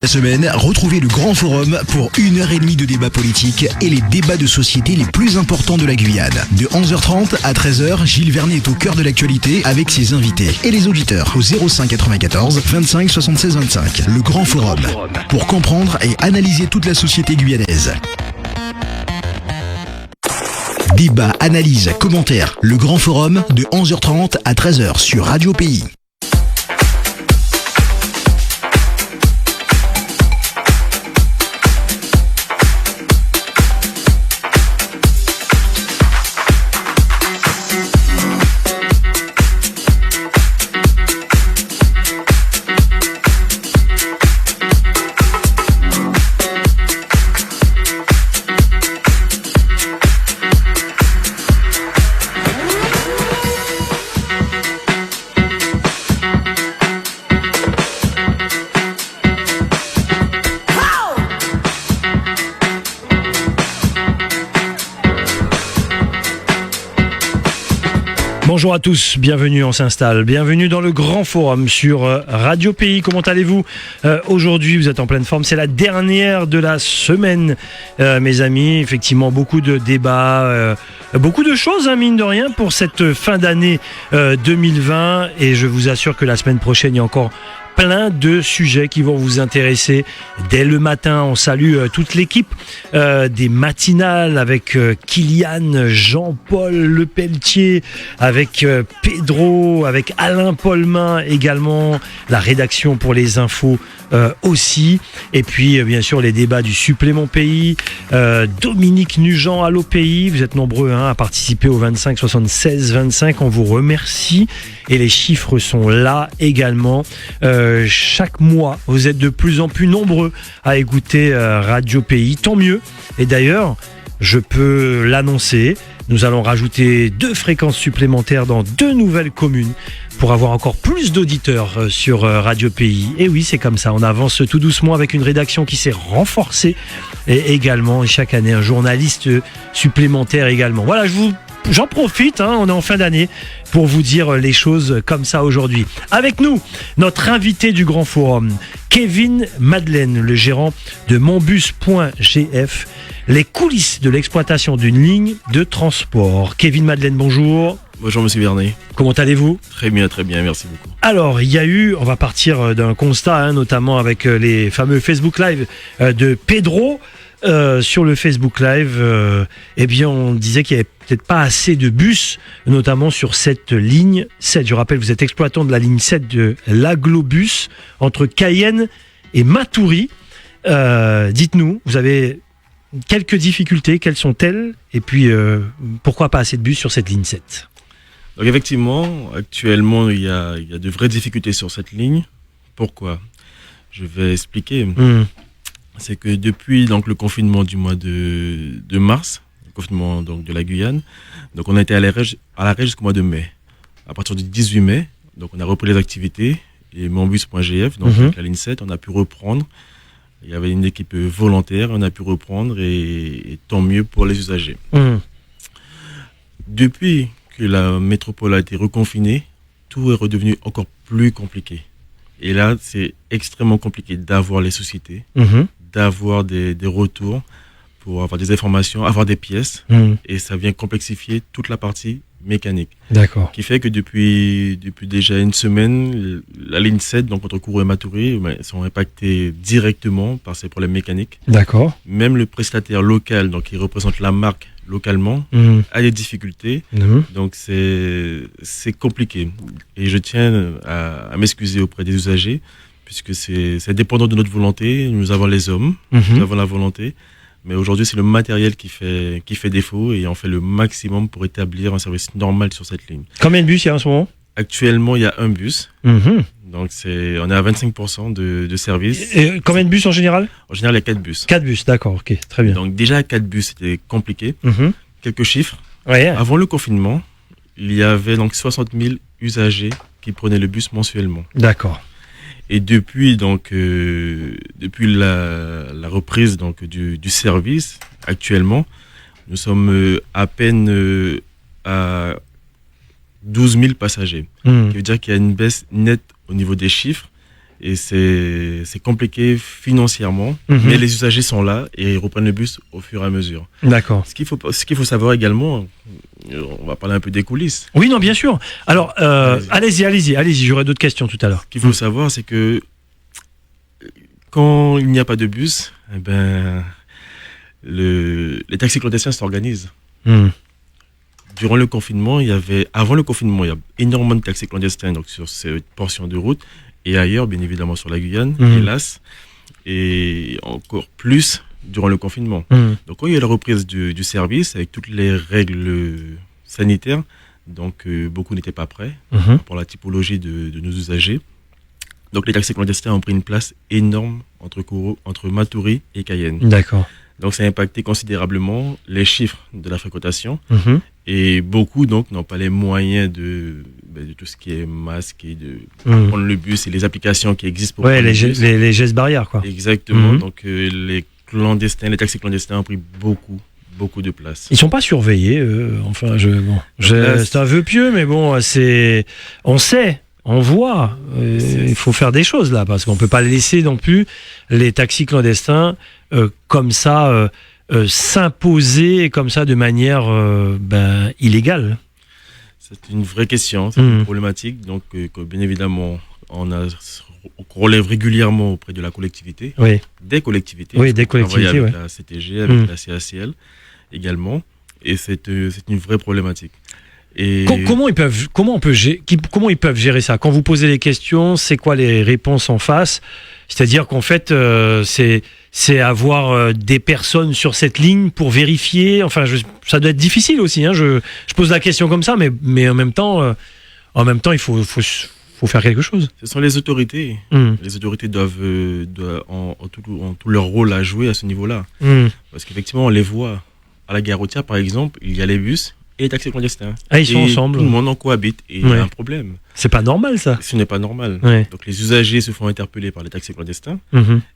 La semaine, retrouvez le Grand Forum pour 1h30 de débat politique et les débats de société les plus importants de la Guyane. De 11h30 à 13h, Gilles Vernet est au cœur de l'actualité avec ses invités et les auditeurs au 05 94 25 76 25. Le Grand Forum pour comprendre et analyser toute la société guyanaise. Débat, analyse, commentaires. Le Grand Forum de 11h30 à 13h sur Radio Pays. Bonjour à tous, bienvenue, on s'installe. Bienvenue dans le Grand Forum sur Radio Pays. Comment allez-vous ? Aujourd'hui, vous êtes en pleine forme. C'est la dernière de la semaine, mes amis. Effectivement, beaucoup de débats, beaucoup de choses, mine de rien, pour cette fin d'année 2020. Et je vous assure que la semaine prochaine, il y a encore plein de sujets qui vont vous intéresser. Dès le matin, on salue toute l'équipe des matinales avec Kylian, Jean-Paul Lepelletier, avec Pedro, avec Alain Paulmin également, la rédaction pour les infos aussi, et puis bien sûr les débats du supplément pays, Dominique Nugent à l'OPI, vous êtes nombreux à participer au 25 76 25, on vous remercie et les chiffres sont là également. Chaque mois, vous êtes de plus en plus nombreux à écouter Radio Pays, tant mieux. Et d'ailleurs, je peux l'annoncer, nous allons rajouter 2 fréquences supplémentaires dans 2 nouvelles communes pour avoir encore plus d'auditeurs sur Radio Pays. Et oui, c'est comme ça, on avance tout doucement avec une rédaction qui s'est renforcée et également chaque année un journaliste supplémentaire également. Voilà, j'en profite, on est en fin d'année, pour vous dire les choses comme ça aujourd'hui. Avec nous, notre invité du Grand Forum, Kevin Madeleine, le gérant de monbus.gf, les coulisses de l'exploitation d'une ligne de transport. Kevin Madeleine, bonjour. Bonjour Monsieur Vernet. Comment allez-vous ? Très bien, merci beaucoup. Alors, il y a eu, on va partir d'un constat, notamment avec les fameux Facebook Live de Pedro. Sur le Facebook Live, on disait qu'il n'y avait peut-être pas assez de bus, notamment sur cette ligne 7. Je rappelle, vous êtes exploitant de la ligne 7 de l'Aglobus entre Cayenne et Matoury. Dites-nous, vous avez quelques difficultés, quelles sont-elles ? Et puis, pourquoi pas assez de bus sur cette ligne 7 ? Donc effectivement, actuellement, il y a de vraies difficultés sur cette ligne. Pourquoi ? Je vais expliquer. C'est que depuis donc le confinement du mois de mars, le confinement donc de la Guyane, donc on a été à l'arrêt jusqu'au mois de mai. À partir du 18 mai, donc on a repris les activités et monbus.gf, donc avec la ligne 7, on a pu reprendre. Il y avait une équipe volontaire, on a pu reprendre et tant mieux pour les usagers. Depuis que la métropole a été reconfinée, tout est redevenu encore plus compliqué. Et là, c'est extrêmement compliqué d'avoir les sociétés, d'avoir des retours pour avoir des informations, avoir des pièces. Et ça vient complexifier toute la partie mécanique. D'accord. Qui fait que depuis déjà une semaine, la ligne 7, donc entre Kourou et Matoury, sont impactés directement par ces problèmes mécaniques. D'accord. Même le prestataire local, donc qui représente la marque localement, a des difficultés. Donc c'est compliqué. Et je tiens à m'excuser auprès des usagers, puisque c'est dépendant de notre volonté. Nous avons les hommes, nous avons la volonté. Mais aujourd'hui, c'est le matériel qui fait défaut et on fait le maximum pour établir un service normal sur cette ligne. Combien de bus il y a en ce moment ? Actuellement, il y a un bus. Donc, on est à 25% de service. Et combien de bus en général ? En général, il y a 4 bus. 4 bus, d'accord, ok, très bien. Donc, déjà, 4 bus, c'était compliqué. Quelques chiffres. Ouais. Avant le confinement, il y avait donc 60 000 usagers qui prenaient le bus mensuellement. D'accord. Et depuis la reprise donc du service, actuellement, nous sommes à peine à 12 000 passagers. Qui veut dire qu'il y a une baisse nette au niveau des chiffres. Et c'est compliqué financièrement, mais les usagers sont là et ils reprennent le bus au fur et à mesure. D'accord. Ce qu'il faut savoir également, on va parler un peu des coulisses. Oui, non, bien sûr. Alors, allez-y, j'aurai d'autres questions tout à l'heure. Ce qu'il faut savoir, c'est que quand il n'y a pas de bus, eh ben, les taxis clandestins s'organisent. Durant le confinement, avant le confinement, il y a énormément de taxis clandestins donc sur cette portion de route et ailleurs, bien évidemment sur la Guyane, hélas, et encore plus durant le confinement. Donc quand il y a la reprise du service avec toutes les règles sanitaires, donc beaucoup n'étaient pas prêts pour la typologie de nos usagers. Donc les taxis clandestins ont pris une place énorme entre Matoury et Cayenne. D'accord. Donc ça a impacté considérablement les chiffres de la fréquentation et beaucoup donc n'ont pas les moyens de tout ce qui est masque et de prendre le bus et les applications qui existent pour prendre le bus. Les gestes barrières quoi. Exactement. Donc les taxis clandestins ont pris beaucoup de place. Ils sont pas surveillés. C'est un vœu pieux, mais bon, on sait. On voit, il faut faire des choses là, parce qu'on peut pas laisser non plus les taxis clandestins comme ça s'imposer comme ça de manière illégale. C'est une vraie question, c'est une problématique, donc que bien évidemment on relève régulièrement auprès de la collectivité, des collectivités, avec la CTG, avec la CACL également, et c'est une vraie problématique. Et comment ils peuvent gérer ça? Quand vous posez les questions, c'est quoi les réponses en face? C'est-à-dire qu'en fait, c'est avoir des personnes sur cette ligne pour vérifier. Enfin, ça doit être difficile aussi. Hein. Je pose la question comme ça, mais en même temps, il faut faire quelque chose. Ce sont les autorités. Les autorités ont tout leur rôle à jouer à ce niveau-là. Parce qu'effectivement, on les voit à la gare routière, par exemple, il y a les bus et les taxis clandestins. Ah, ils sont ensemble. Tout le monde en cohabite et il y a un problème. C'est pas normal ça. Ce n'est pas normal. Donc les usagers se font interpeller par les taxis clandestins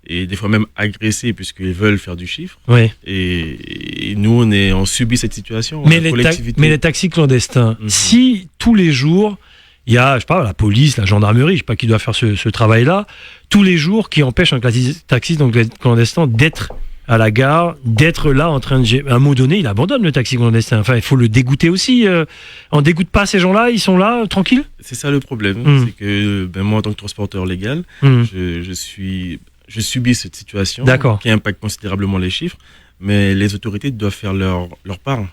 et des fois même agressés puisqu'ils veulent faire du chiffre. Et nous on subit cette situation. Mais les taxis clandestins, si tous les jours il y a, je sais pas, la police, la gendarmerie, je sais pas qui doit faire ce travail-là, tous les jours qui empêchent un taxi clandestin d'être à la gare, d'être là en train de... À un moment donné, il abandonne le taxi clandestin. Enfin, il faut le dégoûter aussi. On dégoûte pas ces gens-là, ils sont là, tranquilles. C'est ça le problème. C'est que moi, en tant que transporteur légal, je subis cette situation qui impacte considérablement les chiffres, mais les autorités doivent faire leur part.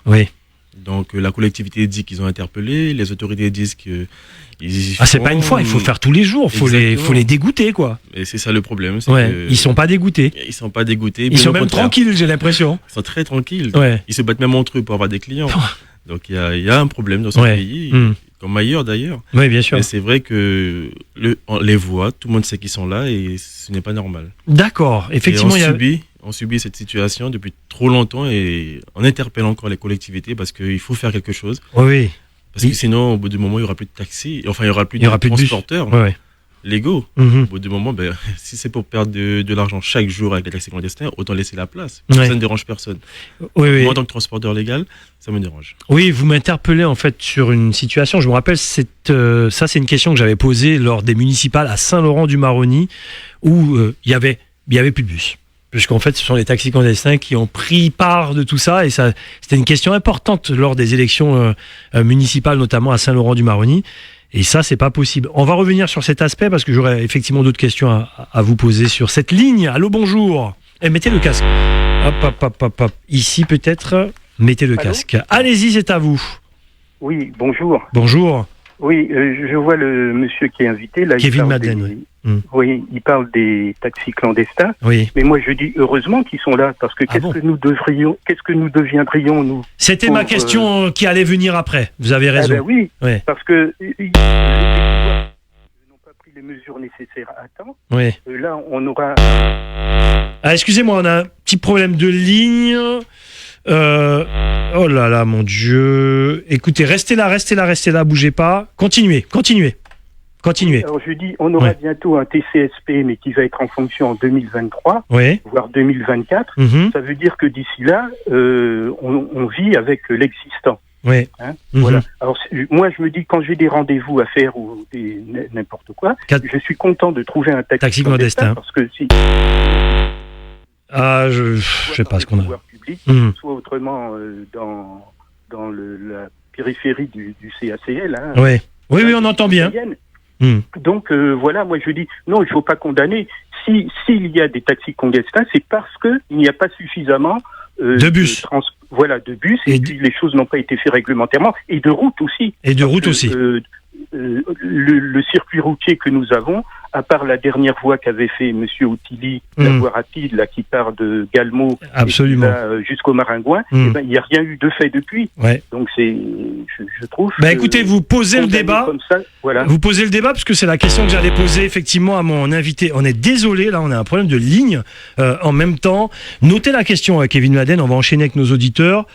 Donc la collectivité dit qu'ils ont interpellé, les autorités disent que c'est pas une fois, il faut faire tous les jours, faut les dégoûter quoi. Et c'est ça le problème, ils sont pas dégoûtés. Ils sont pas dégoûtés. Ils sont même tranquilles, j'ai l'impression. Ils sont très tranquilles. Ils se battent même entre eux pour avoir des clients. Donc il y a un problème dans ce pays, comme ailleurs d'ailleurs. Oui, bien sûr. Mais c'est vrai que on les voit, tout le monde sait qu'ils sont là et ce n'est pas normal. D'accord, effectivement. On subit cette situation depuis trop longtemps et on interpelle encore les collectivités parce qu'il faut faire quelque chose. Oui. Parce que sinon, au bout du moment, il n'y aura plus de taxis, enfin, il n'y aura plus de transporteurs légaux. Au bout du moment, si c'est pour perdre de l'argent chaque jour avec les taxis clandestins, autant laisser la place. Ça ne dérange personne. Moi, en tant que transporteur légal, ça me dérange. Oui, vous m'interpellez en fait sur une situation. Je me rappelle, ça, c'est une question que j'avais posée lors des municipales à Saint-Laurent-du-Maroni où il y avait plus de bus. Puisqu'en fait, ce sont les taxis clandestins qui ont pris part de tout ça. Et ça, c'était une question importante lors des élections municipales, notamment à Saint-Laurent-du-Maroni. Et ça, c'est pas possible. On va revenir sur cet aspect parce que j'aurais effectivement d'autres questions à vous poser sur cette ligne. Allô, bonjour. Mettez le casque. Hop. Ici, peut-être. Mettez le casque. Allez-y, c'est à vous. Oui, bonjour. Bonjour. Oui, je vois le monsieur qui est invité. Là, Kevin Madeleine. Oui, il parle des taxis clandestins. Oui. Mais moi, je dis heureusement qu'ils sont là, parce que qu'est-ce que nous deviendrions, nous? C'était ma question qui allait venir après. Vous avez raison. Oui, parce que ils n'ont pas pris les mesures nécessaires à temps. Oui. Là, on aura... excusez-moi, on a un petit problème de ligne. Oh là là, mon Dieu. Écoutez, restez là, bougez pas. Continuez. Alors je dis, on aura bientôt un TCSP, mais qui va être en fonction en 2023, voire 2024. Ça veut dire que d'ici là, on vit avec l'existant. Oui. Hein, voilà. Alors moi je me dis quand j'ai des rendez-vous à faire ou n'importe quoi, je suis content de trouver un taxi clandestin parce que si je sais pas ce qu'on a. Public, soit autrement dans la périphérie du CACL. Hein, oui, on entend bien. Donc voilà, moi je dis non, il faut pas condamner. S'il y a des taxis clandestins, c'est parce que il n'y a pas suffisamment de bus. De bus et puis les choses n'ont pas été faites réglementairement et de routes aussi. Le circuit routier que nous avons, à part la dernière voie qu'avait fait Monsieur Outilly, la voie rapide là qui part de Galmo jusqu'au Maringouin, il n'y a rien eu de fait depuis. Ouais. Donc je trouve. Écoutez, vous posez le débat. Comme ça, voilà. Vous posez le débat parce que c'est la question que j'allais poser effectivement à mon invité. On est désolé, là, on a un problème de ligne en même temps. Notez la question, Kevin Madden. On va enchaîner avec nos auditeurs.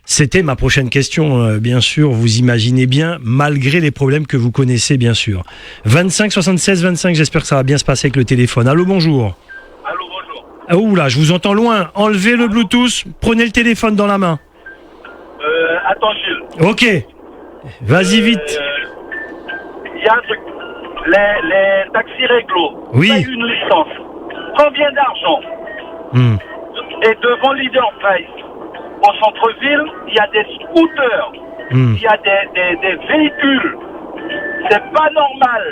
C'était ma prochaine question, bien sûr, vous imaginez bien, malgré les problèmes que vous connaissez, bien sûr. 25 76 25, j'espère que ça va bien se passer avec le téléphone. Allô, bonjour. Allô, bonjour. Ah, oula, je vous entends loin. Enlevez le Bluetooth, prenez le téléphone dans la main. Attends, Gilles. Ok, vas-y vite. Il y a un truc, les taxis réglo, payent une licence. Combien d'argent Et devant Leader Price, au centre-ville, il y a des scooters, il y a des véhicules. C'est pas normal.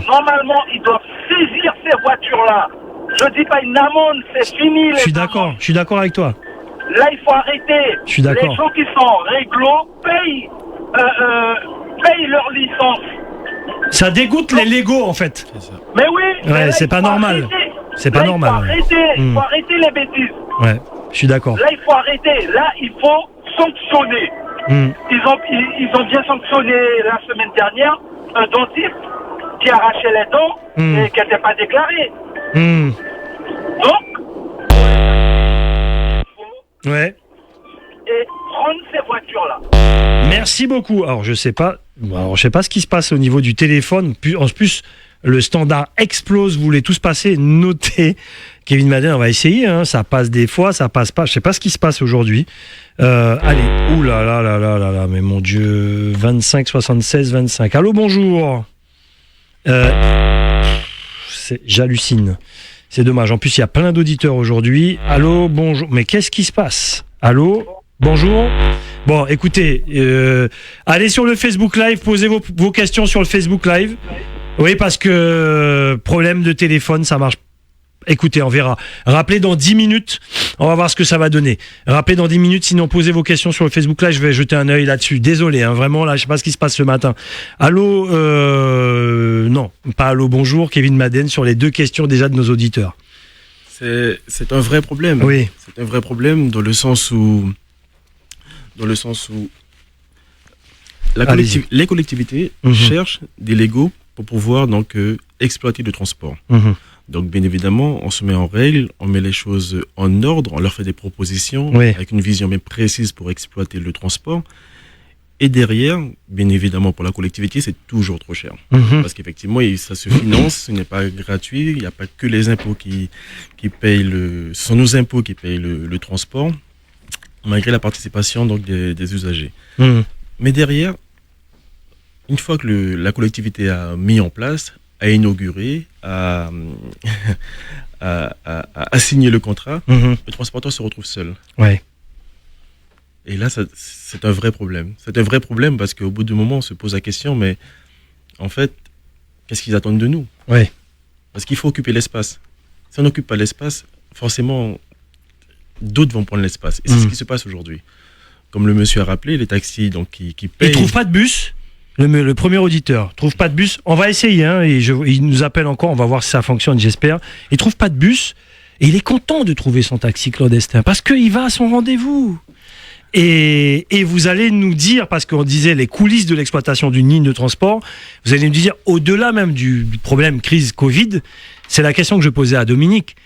Normalement, ils doivent saisir ces voitures-là. Je dis pas une amende, c'est fini. Je suis d'accord avec toi. Là, il faut arrêter. Je suis d'accord. Les gens qui sont réglo payent leur licence. Ça dégoûte les légaux, en fait. Mais oui. Ouais, c'est pas normal. C'est pas normal. Il faut arrêter les bêtises. Ouais. Je suis d'accord. Là, il faut arrêter. Là, il faut sanctionner. Ils ont bien sanctionné la semaine dernière un dentiste qui arrachait les dents et qui n'était pas déclaré. Donc, et prendre ces voitures-là. Merci beaucoup. Alors, je sais pas ce qui se passe au niveau du téléphone. En plus, le standard explose. Vous voulez tous passer. Notez. Kevin Madden, on va essayer. Ça passe des fois, ça passe pas. Je sais pas ce qui se passe aujourd'hui. Allez. Ouh là là là là là là. Mais mon Dieu. 25 76 25. Allô, bonjour. J'hallucine. C'est dommage. En plus, il y a plein d'auditeurs aujourd'hui. Allô, bonjour. Mais qu'est-ce qui se passe? Allô, bonjour. Bon, écoutez, allez sur le Facebook Live, posez vos questions sur le Facebook Live. Oui, parce que problème de téléphone, ça marche. Écoutez, on verra. Rappelez dans 10 minutes, on va voir ce que ça va donner. Rappelez dans 10 minutes, sinon posez vos questions sur le Facebook Live, je vais jeter un œil là-dessus. Désolé, vraiment, là, je sais pas ce qui se passe ce matin. Allô, non, pas allô, bonjour, Kevin Madden, sur les deux questions déjà de nos auditeurs. C'est un vrai problème. Oui. C'est un vrai problème dans le sens où les collectivités cherchent des légaux pour pouvoir donc exploiter le transport. Donc bien évidemment, on se met en règle, on met les choses en ordre, on leur fait des propositions avec une vision bien précise pour exploiter le transport. Et derrière, bien évidemment, pour la collectivité, c'est toujours trop cher. Parce qu'effectivement, ça se finance, ce n'est pas gratuit, il n'y a pas que les impôts qui payent ce sont nos impôts qui payent le transport, malgré la participation donc des usagers. Mais derrière, une fois que la collectivité a mis en place, a inauguré, a signé le contrat, le transporteur se retrouve seul. Ouais. Et là, c'est un vrai problème. C'est un vrai problème parce qu'au bout du moment, on se pose la question, mais en fait, qu'est-ce qu'ils attendent de nous? Ouais. Parce qu'il faut occuper l'espace. Si on n'occupe pas l'espace, forcément, d'autres vont prendre l'espace. Et c'est ce qui se passe aujourd'hui. Comme le monsieur a rappelé, les taxis donc, qui payent... Ils ne trouvent pas de bus. Le premier auditeur trouve pas de bus. On va essayer, il nous appelle encore, on va voir si ça fonctionne, j'espère. Il trouve pas de bus et il est content de trouver son taxi clandestin parce qu'il va à son rendez-vous. Et vous allez nous dire, parce qu'on disait les coulisses de l'exploitation d'une ligne de transport, vous allez nous dire, au-delà même du problème crise Covid, c'est la question que je posais à Dominique.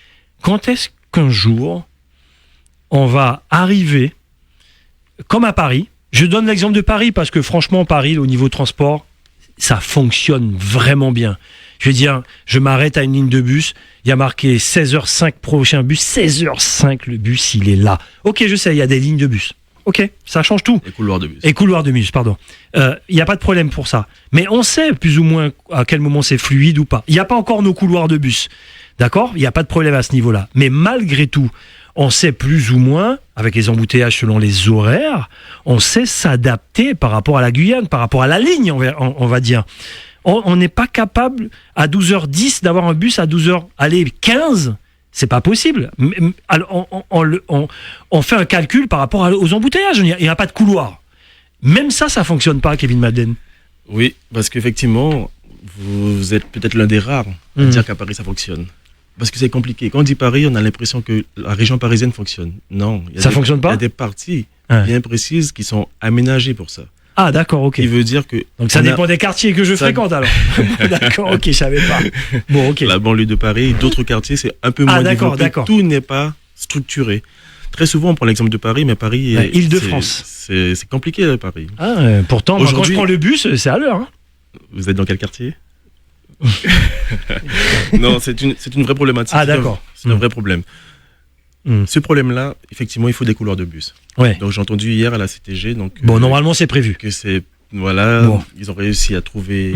Quand est-ce qu'un jour, on va arriver, comme à Paris, je donne l'exemple de Paris, parce que franchement, Paris, au niveau transport, ça fonctionne vraiment bien. Je veux dire, je m'arrête à une ligne de bus, il y a marqué 16h05 prochain bus, 16h05, le bus, il est là. Ok, je sais, il y a des lignes de bus. ok, ça change tout. Et couloirs de bus, pardon. Il n'y a pas de problème pour ça. Mais on sait plus ou moins à quel moment c'est fluide ou pas. Il n'y a pas encore nos couloirs de bus. D'accord ? Il n'y a pas de problème à ce niveau-là. Mais malgré tout, on sait plus ou moins, avec les embouteillages selon les horaires, on sait s'adapter par rapport à la Guyane, par rapport à la ligne, on va dire. On n'est pas capable, à 12h10, d'avoir un bus à 12h15. C'est pas possible. Alors, on fait un calcul par rapport aux embouteillages. Il n'y a pas de couloir. Même ça fonctionne pas, Kevin Madden. Oui, parce qu'effectivement, vous êtes peut-être l'un des rares à dire qu'à Paris, ça fonctionne. Parce que c'est compliqué. Quand on dit Paris, on a l'impression que la région parisienne fonctionne. Non. Fonctionne pas ? Il y a des parties bien précises qui sont aménagées pour ça. Ah, d'accord, ok. Qui veut dire que... Donc ça dépend des quartiers que je fréquente alors. D'accord, ok, je savais pas. Bon, ok. La banlieue de Paris, d'autres quartiers, c'est un peu moins développé. D'accord. Tout n'est pas structuré. Très souvent, on prend l'exemple de Paris, mais Paris... Île-de-France. C'est compliqué, Paris. Pourtant, moi, quand je prends le bus, c'est à l'heure. Hein. Vous êtes dans quel quartier ? Non, c'est une vraie problématique. Ah, d'accord. C'est un vrai problème. Ce problème-là, effectivement, il faut des couloirs de bus. Ouais. Donc j'ai entendu hier à la CTG. Donc, normalement c'est prévu. Que c'est ils ont réussi à trouver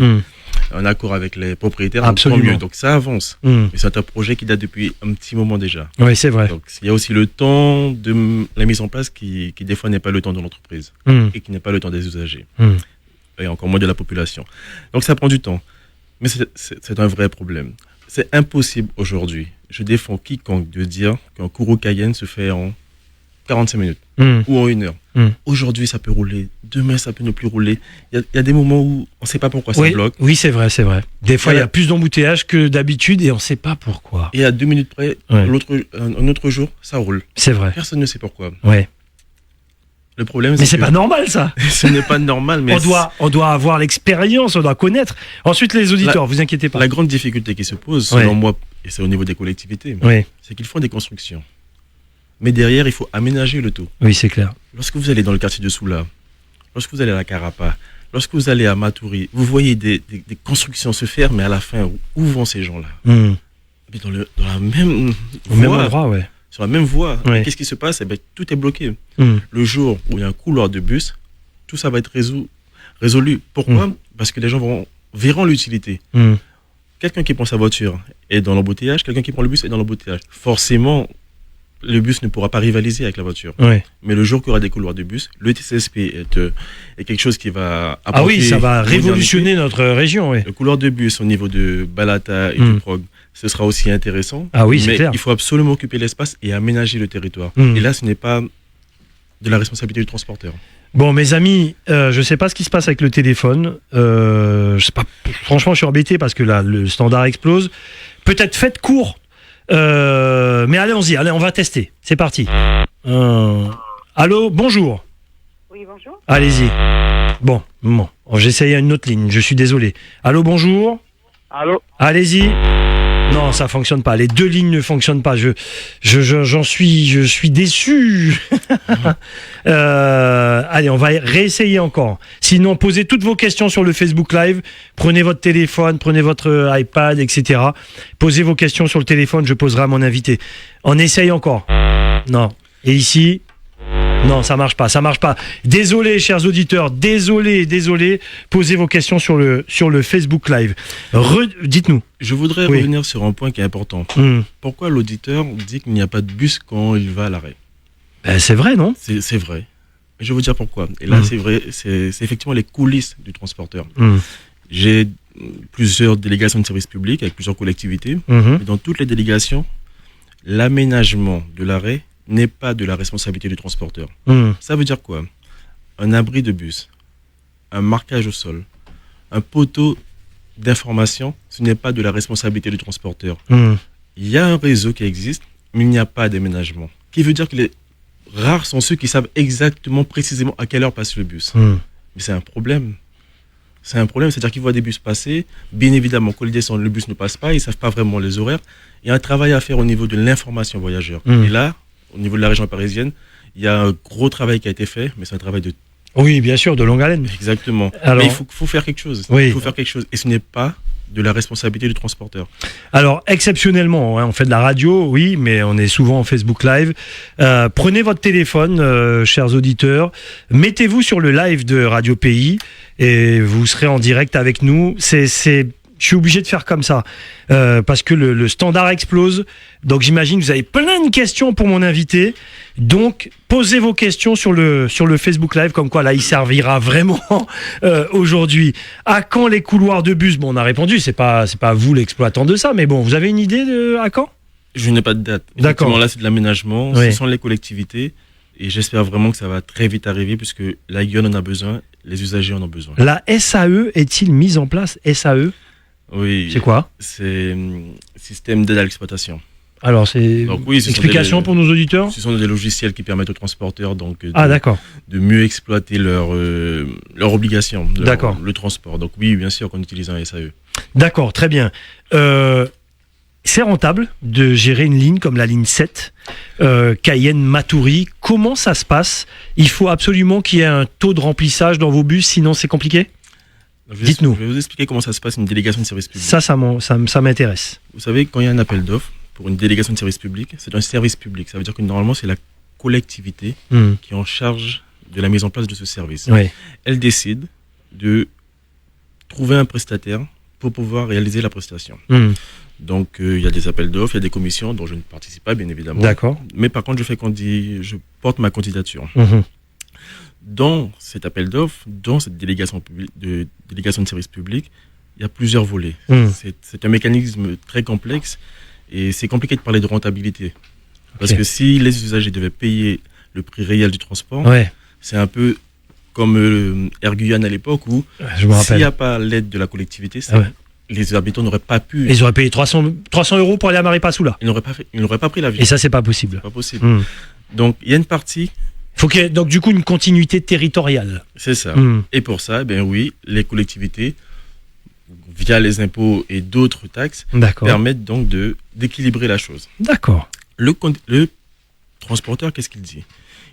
un accord avec les propriétaires. Absolument. Tant mieux. Donc ça avance. Mais c'est un projet qui date depuis un petit moment déjà. Oui, c'est vrai. Donc il y a aussi le temps de la mise en place qui des fois n'est pas le temps de l'entreprise et qui n'est pas le temps des usagers et encore moins de la population. Donc ça prend du temps. Mais c'est un vrai problème. C'est impossible aujourd'hui. Je défends quiconque de dire qu'un Kourou Cayenne se fait en 45 minutes ou en 1 heure. Aujourd'hui, ça peut rouler. Demain, ça peut ne plus rouler. Il y a des moments où on ne sait pas pourquoi ça bloque. Oui, c'est vrai. Des fois, il y a plus d'embouteillages que d'habitude et on ne sait pas pourquoi. Et à 2 minutes près, un autre jour, ça roule. C'est vrai. Personne ne sait pourquoi. Ouais. Le problème, mais c'est pas normal, ça. Ce n'est pas normal, mais on doit avoir l'expérience, on doit connaître. Ensuite, les auditeurs, vous inquiétez pas. La grande difficulté qui se pose, selon moi, et c'est au niveau des collectivités, c'est qu'ils font des constructions. Mais derrière, il faut aménager le tout. Oui, c'est clair. Lorsque vous allez dans le quartier de Soula, lorsque vous allez à la Carapa, lorsque vous allez à Matoury, vous voyez des constructions se faire, mais à la fin, où vont ces gens-là ? Mais dans la même voie, même endroit, ouais. Sur la même voie. Qu'est-ce qui se passe ? Tout est bloqué. Le jour où il y a un couloir de bus, tout ça va être résolu. Pourquoi ? Parce que les gens verront l'utilité. Quelqu'un qui prend sa voiture est dans l'embouteillage, quelqu'un qui prend le bus est dans l'embouteillage. Forcément, le bus ne pourra pas rivaliser avec la voiture. Mais le jour qu'il y aura des couloirs de bus, le TCSP est quelque chose qui va apporter... Ah oui, ça va révolutionner notre région. Oui. Le couloir de bus au niveau de Balata et du Prog, ce sera aussi intéressant. Ah oui, c'est clair. Il faut absolument occuper l'espace et aménager le territoire. Et là, ce n'est pas de la responsabilité du transporteur. Bon, mes amis, je sais pas ce qui se passe avec le téléphone. Je sais pas. Franchement, je suis embêté parce que là, le standard explose. Peut-être faites court. Mais allez, on va tester. C'est parti. Allô, bonjour. Oui, bonjour. Allez-y. Bon, j'essaye à une autre ligne. Je suis désolé. Allô, bonjour. Allô. Allez-y. Non, ça fonctionne pas. Les 2 lignes ne fonctionnent pas. Je suis déçu. Allez, on va réessayer encore. Sinon, posez toutes vos questions sur le Facebook Live. Prenez votre téléphone, prenez votre iPad, etc. Posez vos questions sur le téléphone. Je poserai à mon invité. On essaye encore. Non. Et ici. Non, ça marche pas. Désolé, chers auditeurs, désolé. Posez vos questions sur le Facebook Live. Dites-nous. Je voudrais revenir sur un point qui est important. Pourquoi l'auditeur dit qu'il n'y a pas de bus quand il va à l'arrêt ? C'est vrai, non ? C'est vrai. Je vais vous dire pourquoi. Et là, c'est vrai, c'est effectivement les coulisses du transporteur. J'ai plusieurs délégations de services publics avec plusieurs collectivités. Et dans toutes les délégations, l'aménagement de l'arrêt n'est pas de la responsabilité du transporteur. Ça veut dire quoi ? Un abri de bus, un marquage au sol, un poteau d'information, ce n'est pas de la responsabilité du transporteur. Il y a un réseau qui existe, mais il n'y a pas d'aménagement. Ce qui veut dire que les rares sont ceux qui savent exactement, précisément à quelle heure passe le bus. Mais c'est un problème. C'est-à-dire qu'ils voient des bus passer. Bien évidemment, quand ils descendent, le bus ne passe pas, ils ne savent pas vraiment les horaires. Il y a un travail à faire au niveau de l'information voyageur. Et là, au niveau de la région parisienne, il y a un gros travail qui a été fait, mais c'est un travail de... Oui, bien sûr, de longue haleine. Exactement. Alors, mais il faut faire quelque chose. Oui. Il faut faire quelque chose. Et ce n'est pas de la responsabilité du transporteur. Alors, exceptionnellement, on fait de la radio, oui, mais on est souvent en Facebook Live. Prenez votre téléphone, chers auditeurs, mettez-vous sur le live de Radio Pays et vous serez en direct avec nous. Je suis obligé de faire comme ça parce que le standard explose. Donc j'imagine que vous avez plein de questions pour mon invité. Donc posez vos questions sur le Facebook Live, comme quoi là il servira vraiment aujourd'hui. À quand les couloirs de bus? Bon, on a répondu, c'est pas vous l'exploitant de ça, mais bon, vous avez une idée de à quand? Je n'ai pas de date. D'accord. Là, c'est de l'aménagement, oui. Ce sont les collectivités. Et j'espère vraiment que ça va très vite arriver puisque la Guyane en a besoin, les usagers en ont besoin. La SAE est-il mise en place? SAE? Oui. C'est quoi? C'est système d'aide à l'exploitation. Alors, c'est explication pour nos auditeurs? Ce sont des logiciels qui permettent aux transporteurs de mieux exploiter leur obligation, le transport. Donc oui, bien sûr, qu'on utilise un SAE. D'accord, très bien. C'est rentable de gérer une ligne comme la ligne 7, Cayenne-Matoury. Comment ça se passe? Il faut absolument qu'il y ait un taux de remplissage dans vos bus, sinon c'est compliqué? Dites-nous. Je vais vous expliquer comment ça se passe une délégation de service public. Ça m'intéresse. Vous savez, quand il y a un appel d'offres pour une délégation de service public, c'est un service public. Ça veut dire que normalement, c'est la collectivité qui est en charge de la mise en place de ce service. Oui. Elle décide de trouver un prestataire pour pouvoir réaliser la prestation. Donc, il y a des appels d'offres, il y a des commissions dont je ne participe pas, bien évidemment. D'accord. Mais par contre, je porte ma candidature. Dans cet appel d'offres, dans cette délégation de service public, il y a plusieurs volets. C'est un mécanisme très complexe et c'est compliqué de parler de rentabilité. Parce que si les usagers devaient payer le prix réel du transport, c'est un peu comme Air Guyane à l'époque où s'il n'y a pas l'aide de la collectivité, les habitants n'auraient pas pu... Ils auraient payé 300 € pour aller à Maripasoula. Ils n'auraient pas pris l'avion. Et ça, c'est pas possible. C'est pas possible. Donc, il y a une partie... Il faut qu'il y ait donc du coup une continuité territoriale. C'est ça. Et pour ça, oui, les collectivités, via les impôts et d'autres taxes, permettent donc d'équilibrer la chose. D'accord. Le transporteur, qu'est-ce qu'il dit?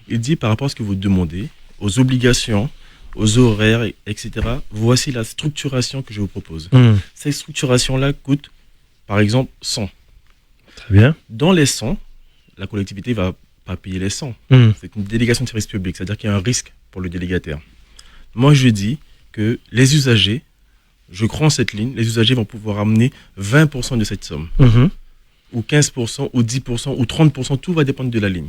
Il dit par rapport à ce que vous demandez, aux obligations, aux horaires, etc. Voici la structuration que je vous propose. Cette structuration-là coûte, par exemple, 100. Très bien. Dans les 100, la collectivité va pas payer les 100. C'est une délégation de service public, c'est-à-dire qu'il y a un risque pour le délégataire. Moi, je dis que les usagers, je crois en cette ligne, les usagers vont pouvoir amener 20% de cette somme. Ou 15%, ou 10%, ou 30%, tout va dépendre de la ligne.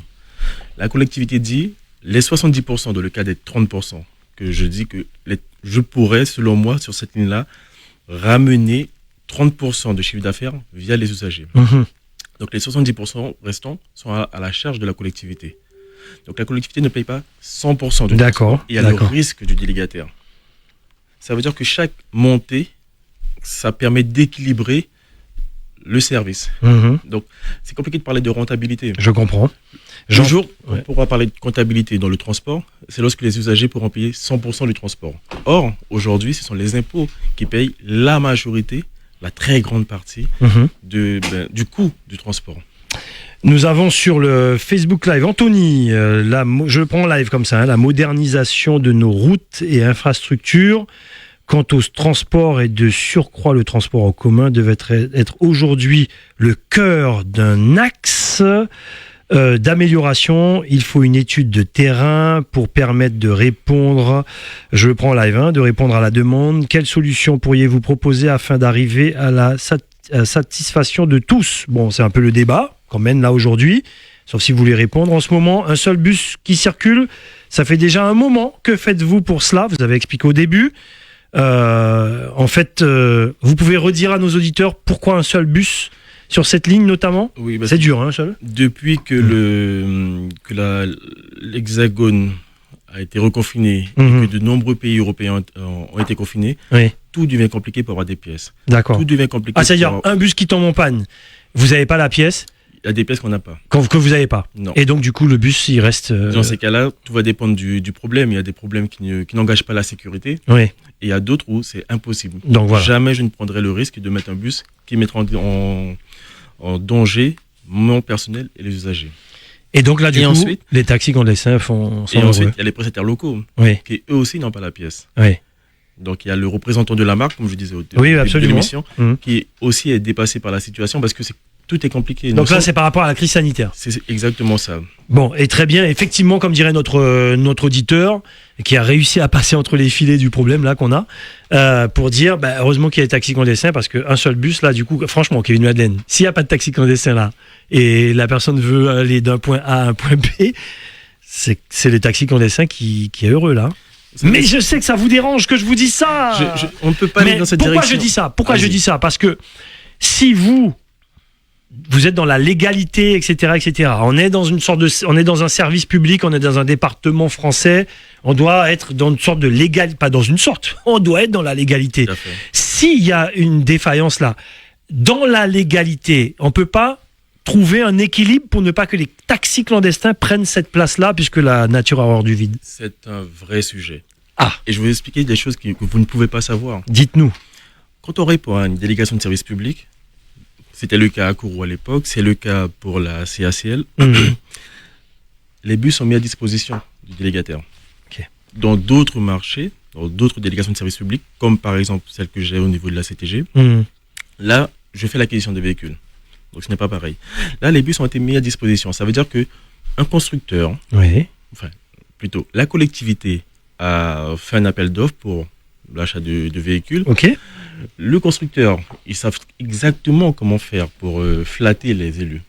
La collectivité dit, les 70%, dans le cas des 30%, que je dis que je pourrais, selon moi, sur cette ligne-là, ramener 30% de chiffre d'affaires via les usagers. Donc les 70% restants sont à la charge de la collectivité. Donc la collectivité ne paye pas 100% du transport. Il y a le risque du délégataire. Ça veut dire que chaque montée, ça permet d'équilibrer le service. Donc c'est compliqué de parler de rentabilité. Je comprends. Un jour, on pourra parler de comptabilité dans le transport, c'est lorsque les usagers pourront payer 100% du transport. Or, aujourd'hui, ce sont les impôts qui payent la majorité, la très grande partie du coût du transport. Nous avons sur le Facebook Live, Anthony, je prends live comme ça, la modernisation de nos routes et infrastructures. Quant au transport et de surcroît, le transport en commun devait être aujourd'hui le cœur d'un axe d'amélioration. Il faut une étude de terrain pour permettre de répondre, je le prends live, de répondre à la demande. Quelle solution pourriez-vous proposer afin d'arriver à la satisfaction de tous? Bon, c'est un peu le débat qu'on mène là aujourd'hui, sauf si vous voulez répondre. En ce moment, un seul bus qui circule, ça fait déjà un moment. Que faites-vous pour cela? Vous avez expliqué au début. En fait, vous pouvez redire à nos auditeurs pourquoi un seul bus sur cette ligne notamment? Oui, c'est dur, un seul. Depuis que l'Hexagone a été reconfiné et que de nombreux pays européens ont été confinés, tout devient compliqué pour avoir des pièces. D'accord. Tout devient compliqué. C'est-à-dire un bus qui tombe en panne, vous n'avez pas la pièce? Il y a des pièces qu'on n'a pas. Que vous n'avez pas. Non. Et donc, du coup, le bus, il reste... Dans ces cas-là, tout va dépendre du problème. Il y a des problèmes qui n'engagent pas la sécurité. Et il y a d'autres où c'est impossible. Donc, voilà. Jamais je ne prendrai le risque de mettre un bus qui mettra en danger mon personnel et les usagers. Et donc là, du coup, ensuite, les taxis qu'on laisse sont et ensuite, il y a les prestataires locaux qui eux aussi n'ont pas la pièce. Donc il y a le représentant de la marque, comme je disais au début de l'émission, qui aussi est dépassé par la situation parce que tout est compliqué. Donc là, c'est par rapport à la crise sanitaire. C'est exactement ça. Bon, et très bien. Effectivement, comme dirait notre auditeur, qui a réussi à passer entre les filets du problème là qu'on a, pour dire, heureusement qu'il y a des taxis clandestins, parce qu'un seul bus, là, du coup, franchement, Kevin Madeleine, s'il n'y a pas de taxi clandestin là, et la personne veut aller d'un point A à un point B, c'est le taxi clandestin qui est heureux là. Mais je sais que ça vous dérange que je vous dise ça. On ne peut pas aller dans cette direction. Pourquoi je dis ça? Parce que si vous êtes dans la légalité, etc. On est dans un service public, on est dans un département français, on doit être dans une sorte de légalité, pas dans une sorte, on doit être dans la légalité. S'il y a une défaillance là, dans la légalité, on peut pas trouver un équilibre pour ne pas que les taxis clandestins prennent cette place-là, puisque la nature a horreur du vide. C'est un vrai sujet. Et je vais vous expliquer des choses que vous ne pouvez pas savoir. Dites-nous. Quand on répond à une délégation de service public, c'était le cas à Kourou à l'époque, c'est le cas pour la CACL. Les bus sont mis à disposition du délégataire. Dans d'autres marchés, dans d'autres délégations de services publics, comme par exemple celle que j'ai au niveau de la CTG, là, je fais l'acquisition des véhicules. Donc ce n'est pas pareil. Là, les bus ont été mis à disposition. Ça veut dire qu'un constructeur, plutôt la collectivité a fait un appel d'offres pour l'achat de véhicules. Le constructeur, ils savent exactement comment faire pour flatter les élus.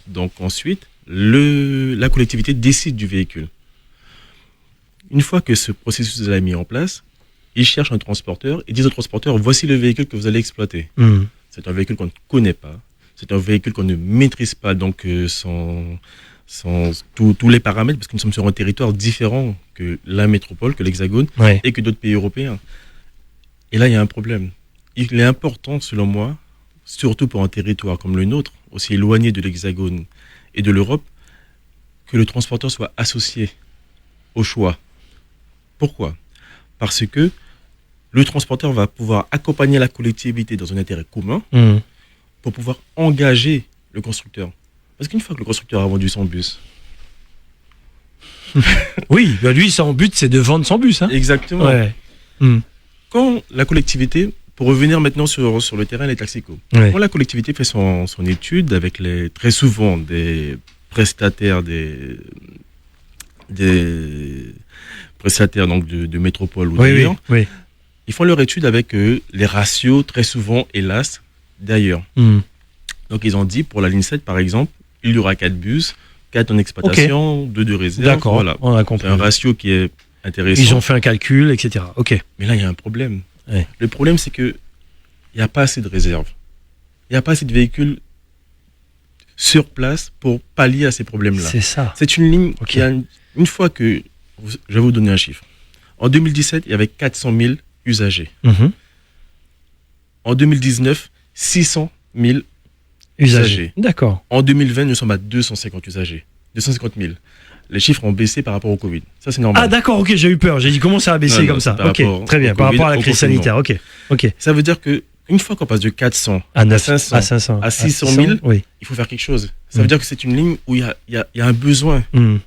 Donc ensuite, la collectivité décide du véhicule. Une fois que ce processus est mis en place, ils cherchent un transporteur et disent au transporteur, voici le véhicule que vous allez exploiter. C'est un véhicule qu'on ne connaît pas, c'est un véhicule qu'on ne maîtrise pas, donc sans tous les paramètres, parce que nous sommes sur un territoire différent que la métropole, que l'Hexagone, et que d'autres pays européens. Et là, il y a un problème. Il est important, selon moi, surtout pour un territoire comme le nôtre, aussi éloigné de l'Hexagone et de l'Europe, que le transporteur soit associé au choix. Pourquoi? Parce que le transporteur va pouvoir accompagner la collectivité dans un intérêt commun pour pouvoir engager le constructeur. Parce qu'une fois que le constructeur a vendu son bus... Oui, lui, son but, c'est de vendre son bus. Exactement. Quand la collectivité, pour revenir maintenant sur le terrain des taxicos, quand la collectivité fait son étude avec très souvent des prestataires, des prestataires donc de métropole ou d'ailleurs, ils font leur étude avec les ratios très souvent, hélas, d'ailleurs. Donc ils ont dit, pour la ligne 7 par exemple, il y aura 4 bus, 4 en exploitation, 2 de réserve. D'accord, voilà. On a compris. C'est un ratio qui est intéressant. Ils ont fait un calcul, etc. Mais là, il y a un problème. Le problème, c'est qu'il n'y a pas assez de réserves. Il n'y a pas assez de véhicules sur place pour pallier à ces problèmes-là. C'est ça. C'est une ligne qui a une fois que... Je vais vous donner un chiffre. En 2017, il y avait 400 000 usagers. En 2019, 600 000 usagers. D'accord. En 2020, nous sommes à 250 usagers. 250 000. Les chiffres ont baissé par rapport au Covid. Ça, c'est normal. Ah, d'accord, j'ai eu peur. J'ai dit comment ça a baissé comme ça. Très bien, par rapport à la crise sanitaire. Ça veut dire qu'une fois qu'on passe de 400 à 500 à 600 000, il faut faire quelque chose. Ça veut dire que c'est une ligne où il y a un besoin.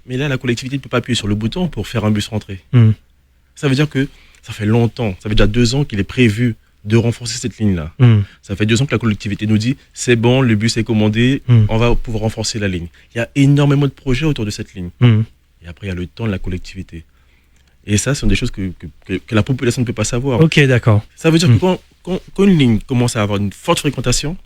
Mais là, la collectivité ne peut pas appuyer sur le bouton pour faire un bus rentrer. Ça veut dire que ça fait longtemps, ça fait déjà 2 ans qu'il est prévu de renforcer cette ligne-là. Ça fait 2 ans que la collectivité nous dit c'est bon, le bus est commandé, on va pouvoir renforcer la ligne. Il y a énormément de projets autour de cette ligne. Et après, il y a le temps de la collectivité. Et ça, ce sont des choses que la population ne peut pas savoir. D'accord. Ça veut dire que quand une ligne commence à avoir une forte fréquentation,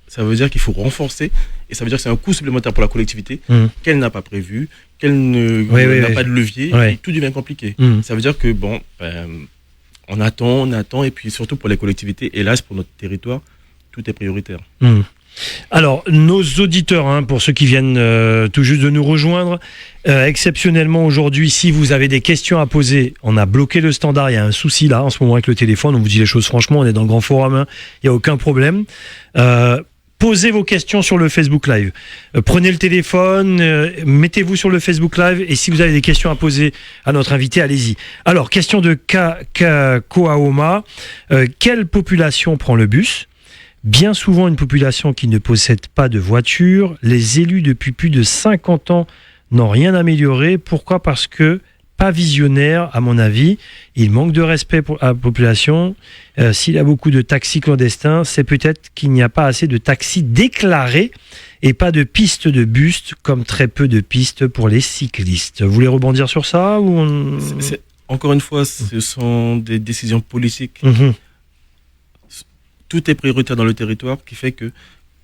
ça veut dire qu'il faut renforcer, et ça veut dire que c'est un coût supplémentaire pour la collectivité qu'elle n'a pas prévu, qu'elle n'a pas de levier, et tout devient compliqué. Ça veut dire que, on attend, et puis surtout pour les collectivités, hélas, pour notre territoire, tout est prioritaire. Alors, nos auditeurs, pour ceux qui viennent tout juste de nous rejoindre, exceptionnellement aujourd'hui, si vous avez des questions à poser, on a bloqué le standard, il y a un souci là en ce moment avec le téléphone, on vous dit les choses franchement, on est dans le grand forum, il n'y a aucun problème. Posez vos questions sur le Facebook Live. Prenez le téléphone, mettez-vous sur le Facebook Live, et si vous avez des questions à poser à notre invité, allez-y. Alors, question de Koaoma. Quelle population prend le bus ? Bien souvent une population qui ne possède pas de voiture. Les élus depuis plus de 50 ans n'ont rien amélioré. Pourquoi ? Parce pas visionnaire, à mon avis. Il manque de respect pour la population. S'il y a beaucoup de taxis clandestins, c'est peut-être qu'il n'y a pas assez de taxis déclarés et pas de pistes de bus, comme très peu de pistes pour les cyclistes. Vous voulez rebondir sur ça ou Encore une fois, ce sont des décisions politiques. Tout est prioritaire dans le territoire, qui fait que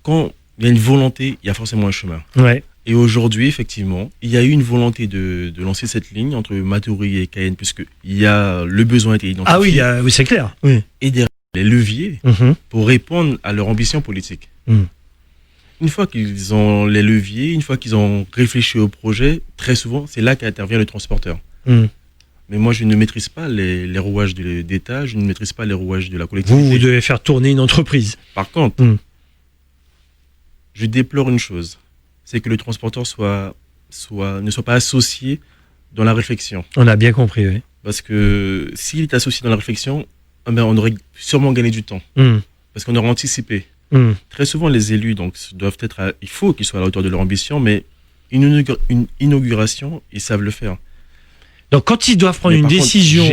quand il y a une volonté, il y a forcément un chemin. Ouais. Et aujourd'hui, effectivement, il y a eu une volonté de lancer cette ligne entre Matoury et Cayenne, puisque le besoin a été identifié. Ah oui, oui, c'est clair. Oui. Et derrière les leviers pour répondre à leur ambition politique. Une fois qu'ils ont les leviers, une fois qu'ils ont réfléchi au projet, très souvent, c'est là qu'intervient le transporteur. Mais moi, je ne maîtrise pas les rouages d'État, je ne maîtrise pas les rouages de la collectivité. Vous devez faire tourner une entreprise. Par contre, je déplore une chose, c'est que le transporteur ne soit pas associé dans la réflexion. On a bien compris, oui. Parce que s'il est associé dans la réflexion, on aurait sûrement gagné du temps. Parce qu'on aurait anticipé. Très souvent, les élus il faut qu'ils soient à la hauteur de leur ambition, mais une inauguration, ils savent le faire. Donc, quand ils doivent prendre une décision,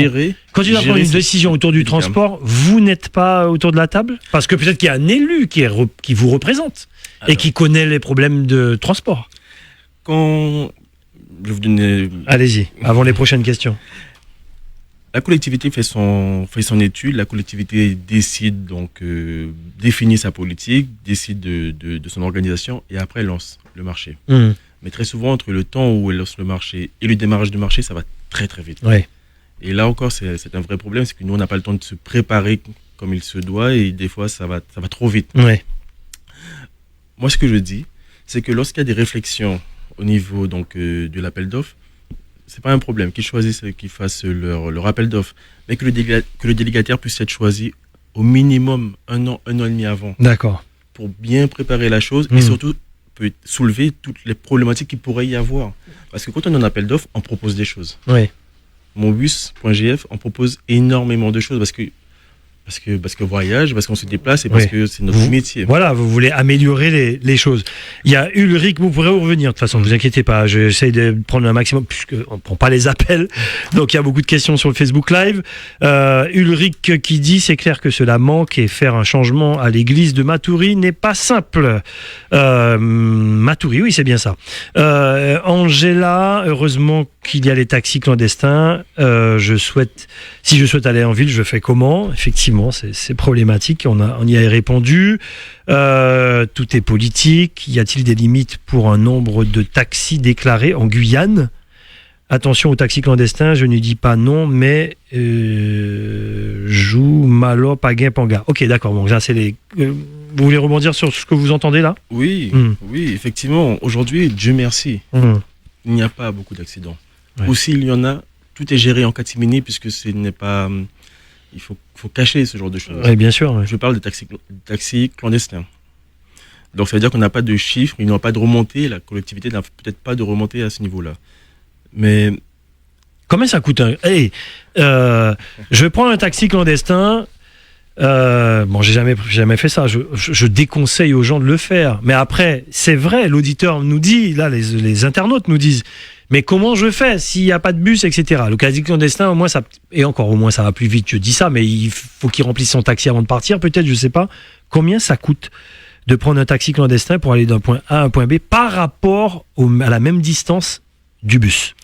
autour du transport, vous n'êtes pas autour de la table? Parce que peut-être qu'il y a un élu qui vous représente et qui connaît les problèmes de transport. Je vais vous donner... Allez-y, avant les prochaines questions. La collectivité fait son étude, la collectivité décide, définit sa politique, décide de son organisation et après lance le marché. Mais très souvent, entre le temps où elle lance le marché et le démarrage du marché, ça va très très vite. Ouais. Et là encore, c'est un vrai problème, c'est que nous, on n'a pas le temps de se préparer comme il se doit et des fois, ça va trop vite. Ouais. Moi, ce que je dis, c'est que lorsqu'il y a des réflexions au niveau de l'appel d'offres, c'est pas un problème qu'ils choisissent, qu'ils fassent leur appel d'offres, mais que le délégataire puisse être choisi au minimum un an et demi avant. D'accord. Pour bien préparer la chose et surtout peut soulever toutes les problématiques qu'il pourrait y avoir. Parce que quand on est en appel d'offres, on propose des choses. Oui. Monbus.gf, on propose énormément de choses parce que voyage, parce qu'on se déplace et parce que c'est notre métier. Voilà, vous voulez améliorer les choses. Il y a Ulrich, vous pourrez revenir de toute façon, ne vous inquiétez pas, j'essaie de prendre un maximum, puisqu'on ne prend pas les appels, donc il y a beaucoup de questions sur le Facebook Live. Ulrich qui dit, c'est clair que cela manque et faire un changement à l'église de Matoury n'est pas simple. Matoury, oui, c'est bien ça. Angela, heureusement qu'il y a les taxis clandestins. Si je souhaite aller en ville, je fais comment? Effectivement, c'est problématique. On y a répondu. Tout est politique. Y a-t-il des limites pour un nombre de taxis déclarés en Guyane? Attention aux taxis clandestins. Je ne dis pas non, mais joue malo paguin panga. Ok, d'accord. Bon, ça c'est les. Vous voulez rebondir sur ce que vous entendez là? Oui, oui, effectivement. Aujourd'hui, Dieu merci, il n'y a pas beaucoup d'accidents. Ouais. Ou s'il y en a, tout est géré en catimini puisque ce n'est pas. Il faut cacher ce genre de choses. Oui, bien sûr. Ouais. Je parle de taxis clandestins. Donc ça veut dire qu'on n'a pas de chiffres, il n'y a pas de remontée, la collectivité n'a peut-être pas de remontée à ce niveau-là. Mais. Combien ça coûte je prends un taxi clandestin. Bon, j'ai jamais fait ça. Je déconseille aux gens de le faire. Mais après, c'est vrai, l'auditeur nous dit, là, les internautes nous disent. Mais comment je fais s'il n'y a pas de bus, etc. Le taxi clandestin, au moins ça va plus vite. Je dis ça, mais il faut qu'il remplisse son taxi avant de partir, peut-être, je sais pas. Combien ça coûte de prendre un taxi clandestin pour aller d'un point A à un point B par rapport à la même distance du bus?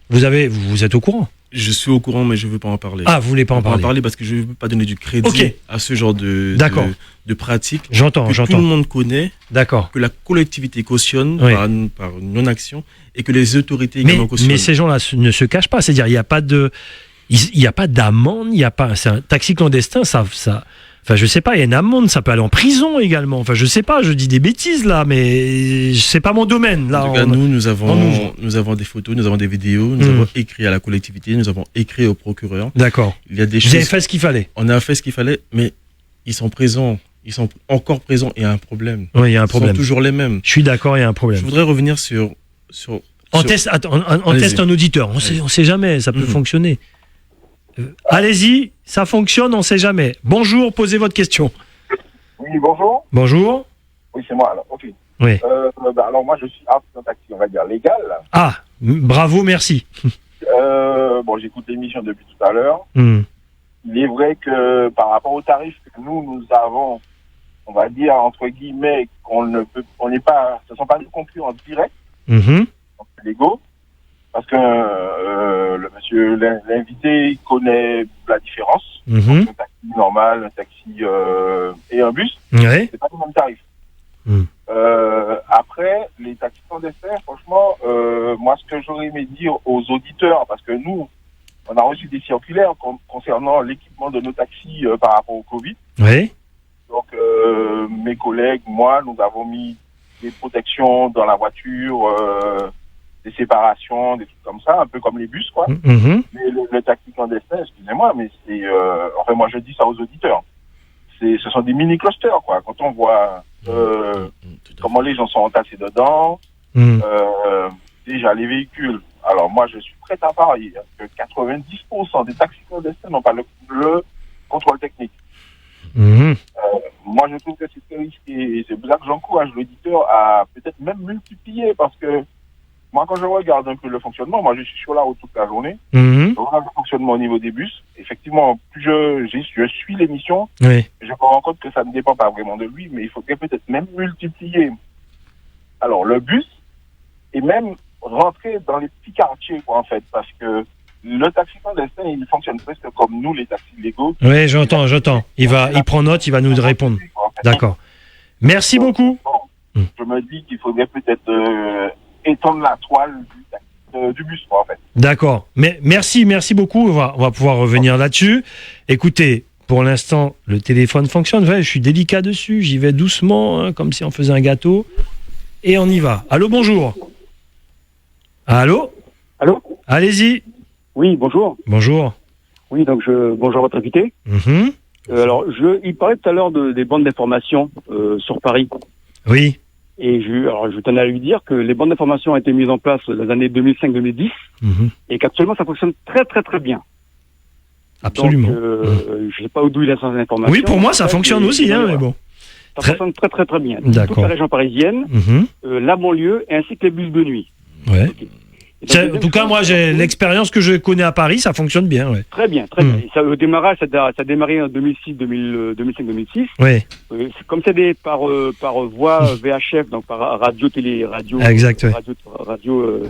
Vous êtes au courant? Je suis au courant, mais je ne veux pas en parler. Ah, vous voulez pas en parler parce que je ne veux pas donner du crédit à ce genre de pratique. J'entends. Tout le monde connaît. D'accord. Que la collectivité cautionne par non-action et que les autorités également cautionnent. Mais ces gens-là ne se cachent pas. C'est-à-dire, il n'y a pas d'amende, c'est un taxi clandestin, ça. Enfin, je sais pas, il y a une amende, ça peut aller en prison également. Enfin, je sais pas, je dis des bêtises là, mais c'est pas mon domaine. Là, en tout cas, nous avons des photos, nous avons des vidéos, nous avons écrit à la collectivité, nous avons écrit au procureur. D'accord. Il y a des choses. Vous avez fait ce qu'il fallait. On a fait ce qu'il fallait, mais ils sont présents. Ils sont encore présents et il y a un problème. Oui, il y a un problème. Ils sont toujours les mêmes. Je suis d'accord, il y a un problème. Je voudrais revenir sur teste un auditeur. On sait jamais, ça peut fonctionner. Allez-y, ça fonctionne, on ne sait jamais. Bonjour, posez votre question. Oui, bonjour. Bonjour. Oui, c'est moi, alors, ok. Oui. Alors moi, je suis apte d'un taxi, on va dire, légal. Ah, bravo, merci. bon, j'écoute l'émission depuis tout à l'heure. Il est vrai que par rapport aux tarifs que nous avons, on va dire, entre guillemets, ce ne sont pas des concurrents directs, donc légaux, parce que l'invité, il connaît la différence entre un taxi normal, un taxi et un bus. Ouais. C'est pas le même tarif. Après, les taxis clandestins, franchement, moi, ce que j'aurais aimé dire aux auditeurs, parce que nous, on a reçu des circulaires concernant l'équipement de nos taxis par rapport au Covid. Oui. Donc, mes collègues, moi, nous avons mis des protections dans la voiture, des séparations, des trucs comme ça, un peu comme les bus, quoi. Mais le taxi clandestin, excusez-moi, mais c'est... enfin, moi, je dis ça aux auditeurs. Ce sont des mini-clusters, quoi. Quand on voit comment les gens sont entassés dedans, déjà, les véhicules... Alors, moi, je suis prêt à parier que 90% des taxis clandestins n'ont pas le contrôle technique. Moi, je trouve que c'est très risqué. Et c'est pour ça que j'encourage l'auditeur à peut-être même multiplier, parce que moi, quand je regarde un peu le fonctionnement, moi, je suis sur la route toute la journée. Je regarde le fonctionnement au niveau des bus. Effectivement, plus je suis l'émission, je me rends compte que ça ne dépend pas vraiment de lui, mais il faudrait peut-être même multiplier alors le bus et même rentrer dans les petits quartiers, quoi, en fait, parce que le taxi clandestin, il fonctionne presque comme nous, les taxis légaux. Oui, j'entends. Il prend note, il va nous répondre. D'accord. Merci beaucoup. Bon, je me dis qu'il faudrait peut-être étendre la toile du bus, quoi, en fait. D'accord. Mais merci beaucoup. On va pouvoir revenir là-dessus. Écoutez, pour l'instant, le téléphone fonctionne. Ouais, je suis délicat dessus. J'y vais doucement, hein, comme si on faisait un gâteau. Et on y va. Allô, bonjour. Allô ? Allez-y. Oui, bonjour. Bonjour. Oui, donc bonjour à votre invité. Alors, il parlait tout à l'heure des bandes d'information sur Paris. Oui. Et je tenais à lui dire que les bandes d'information ont été mises en place dans les années 2005-2010 et qu'actuellement ça fonctionne très très très bien. Absolument. Donc, je sais pas d'où il a ces informations. Oui, pour moi ça fonctionne aussi, hein, mais bon. Ça fonctionne très très très bien. D'accord. Toute la région parisienne, la banlieue ainsi que les bus de nuit. Ouais. Okay. En tout cas, moi, j'ai l'expérience que je connais à Paris, ça fonctionne bien. Ouais. Très bien. Et ça, au démarrage, ça a démarré en 2005-2006. Oui. Comme c'est par voie VHF, donc par radio. Exact. Radio.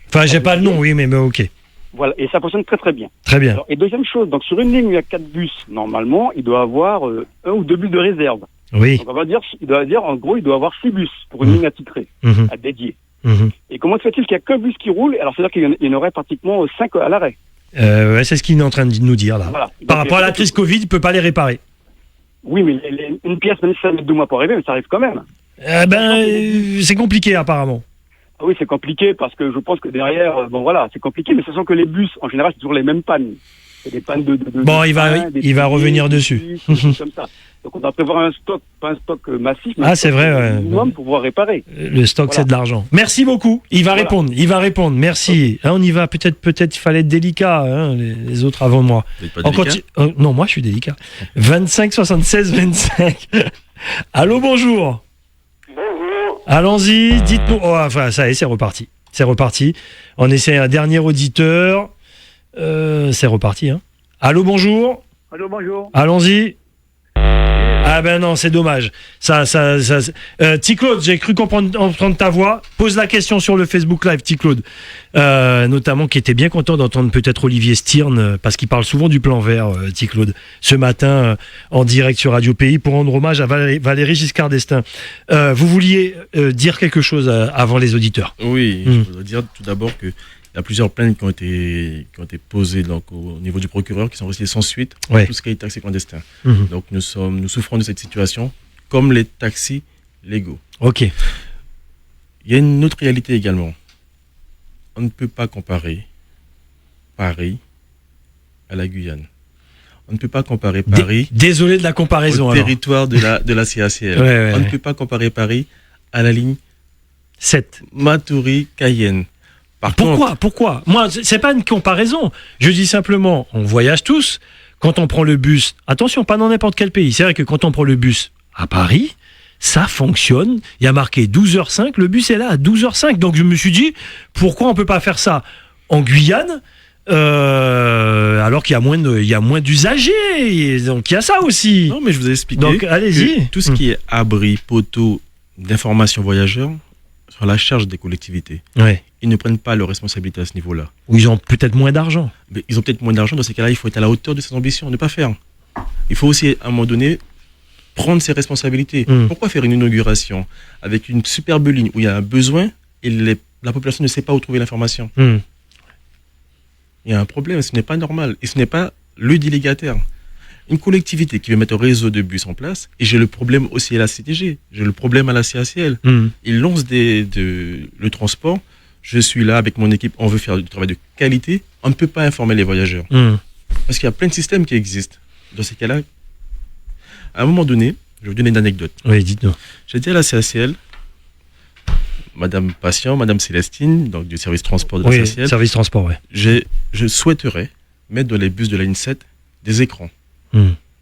Enfin, j'ai pas le nom, oui, mais ok. Voilà, et ça fonctionne très très bien. Très bien. Alors, et deuxième chose, donc sur une ligne où il y a 4 bus, normalement, il doit avoir 1 ou 2 bus de réserve. Oui. Donc en gros, il doit avoir 6 bus pour une ligne attitrée, à dédier. Et comment se fait-il qu'il n'y a qu'un bus qui roule? Alors, c'est-à-dire qu'il y en aurait pratiquement 5 à l'arrêt. Ouais, c'est ce qu'il est en train de nous dire, là. Voilà. Par rapport à la crise Covid, il ne peut pas les réparer. Oui, mais une pièce, même si ça met 2 mois pour arriver, mais ça arrive quand même. C'est compliqué, apparemment. Ah oui, c'est compliqué parce que je pense que derrière, c'est compliqué, mais sachant que les bus, en général, c'est toujours les mêmes pannes. C'est des pannes il va revenir dessus. Comme ça. Donc on doit prévoir un stock, pas un stock massif, mais c'est vrai, minimum pour pouvoir réparer. Le stock, c'est de l'argent. Merci beaucoup. Il va répondre. Merci. Là, on y va. Peut-être, il fallait être délicat. Hein, les autres avant moi. Non, moi, je suis délicat. 25 76 25. Allô, bonjour. Bonjour. Allons-y. Dites-nous. Ça y est, c'est reparti. On essaie un dernier auditeur. C'est reparti. Hein. Allô, bonjour. Allô, bonjour. Allons-y. Ah ben non, c'est dommage. T-Claude, j'ai cru entendre ta voix. Pose la question sur le Facebook Live, T-Claude. Notamment, qui était bien content d'entendre peut-être Olivier Stirn, parce qu'il parle souvent du plan vert, T-Claude. Ce matin, en direct sur Radio Pays, pour rendre hommage à Valéry Giscard d'Estaing. Vous vouliez dire quelque chose avant les auditeurs? Oui, je voudrais dire tout d'abord que il y a plusieurs plaintes qui ont été posées donc, au niveau du procureur, qui sont restées sans suite, pour tout ce qui est taxi clandestin. Donc nous souffrons de cette situation, comme les taxis légaux. Ok. Il y a une autre réalité également. On ne peut pas comparer Paris à la Guyane. On ne peut pas comparer Paris Désolé de la comparaison, au territoire de la CACL. On ne peut pas comparer Paris à la ligne 7. Matoury-Cayenne. Pourquoi? Moi, c'est pas une comparaison. Je dis simplement, on voyage tous. Quand on prend le bus, attention, pas dans n'importe quel pays. C'est vrai que quand on prend le bus à Paris, ça fonctionne. Il y a marqué 12h05, le bus est là à 12h05. Donc je me suis dit, pourquoi on peut pas faire ça en Guyane. Alors qu'il y a moins d'usagers, donc il y a ça aussi. Non, mais je vous ai expliqué. Donc allez-y. Tout ce qui est abri, poteaux, d'information voyageurs, sur la charge des collectivités. Ouais. Ils ne prennent pas leurs responsabilités à ce niveau-là. Ou ils ont peut-être moins d'argent. Mais ils ont peut-être moins d'argent. Dans ces cas-là, il faut être à la hauteur de ses ambitions, ne pas faire. Il faut aussi, à un moment donné, prendre ses responsabilités. Pourquoi faire une inauguration avec une superbe ligne où il y a un besoin et la population ne sait pas où trouver l'information? Il y a un problème, ce n'est pas normal. Et ce n'est pas le délégataire. Une collectivité qui veut mettre un réseau de bus en place, et j'ai le problème aussi à la CTG, j'ai le problème à la CACL. Ils lancent le transport. Je suis là avec mon équipe, on veut faire du travail de qualité. On ne peut pas informer les voyageurs. Parce qu'il y a plein de systèmes qui existent. Dans ces cas-là, à un moment donné, je vais vous donner une anecdote. Oui, dites-nous. J'ai dit à la CACL, Madame Patient, Madame Célestine, donc du service transport de la CACL. Service transport, oui. Je souhaiterais mettre dans les bus de la ligne 7 des écrans.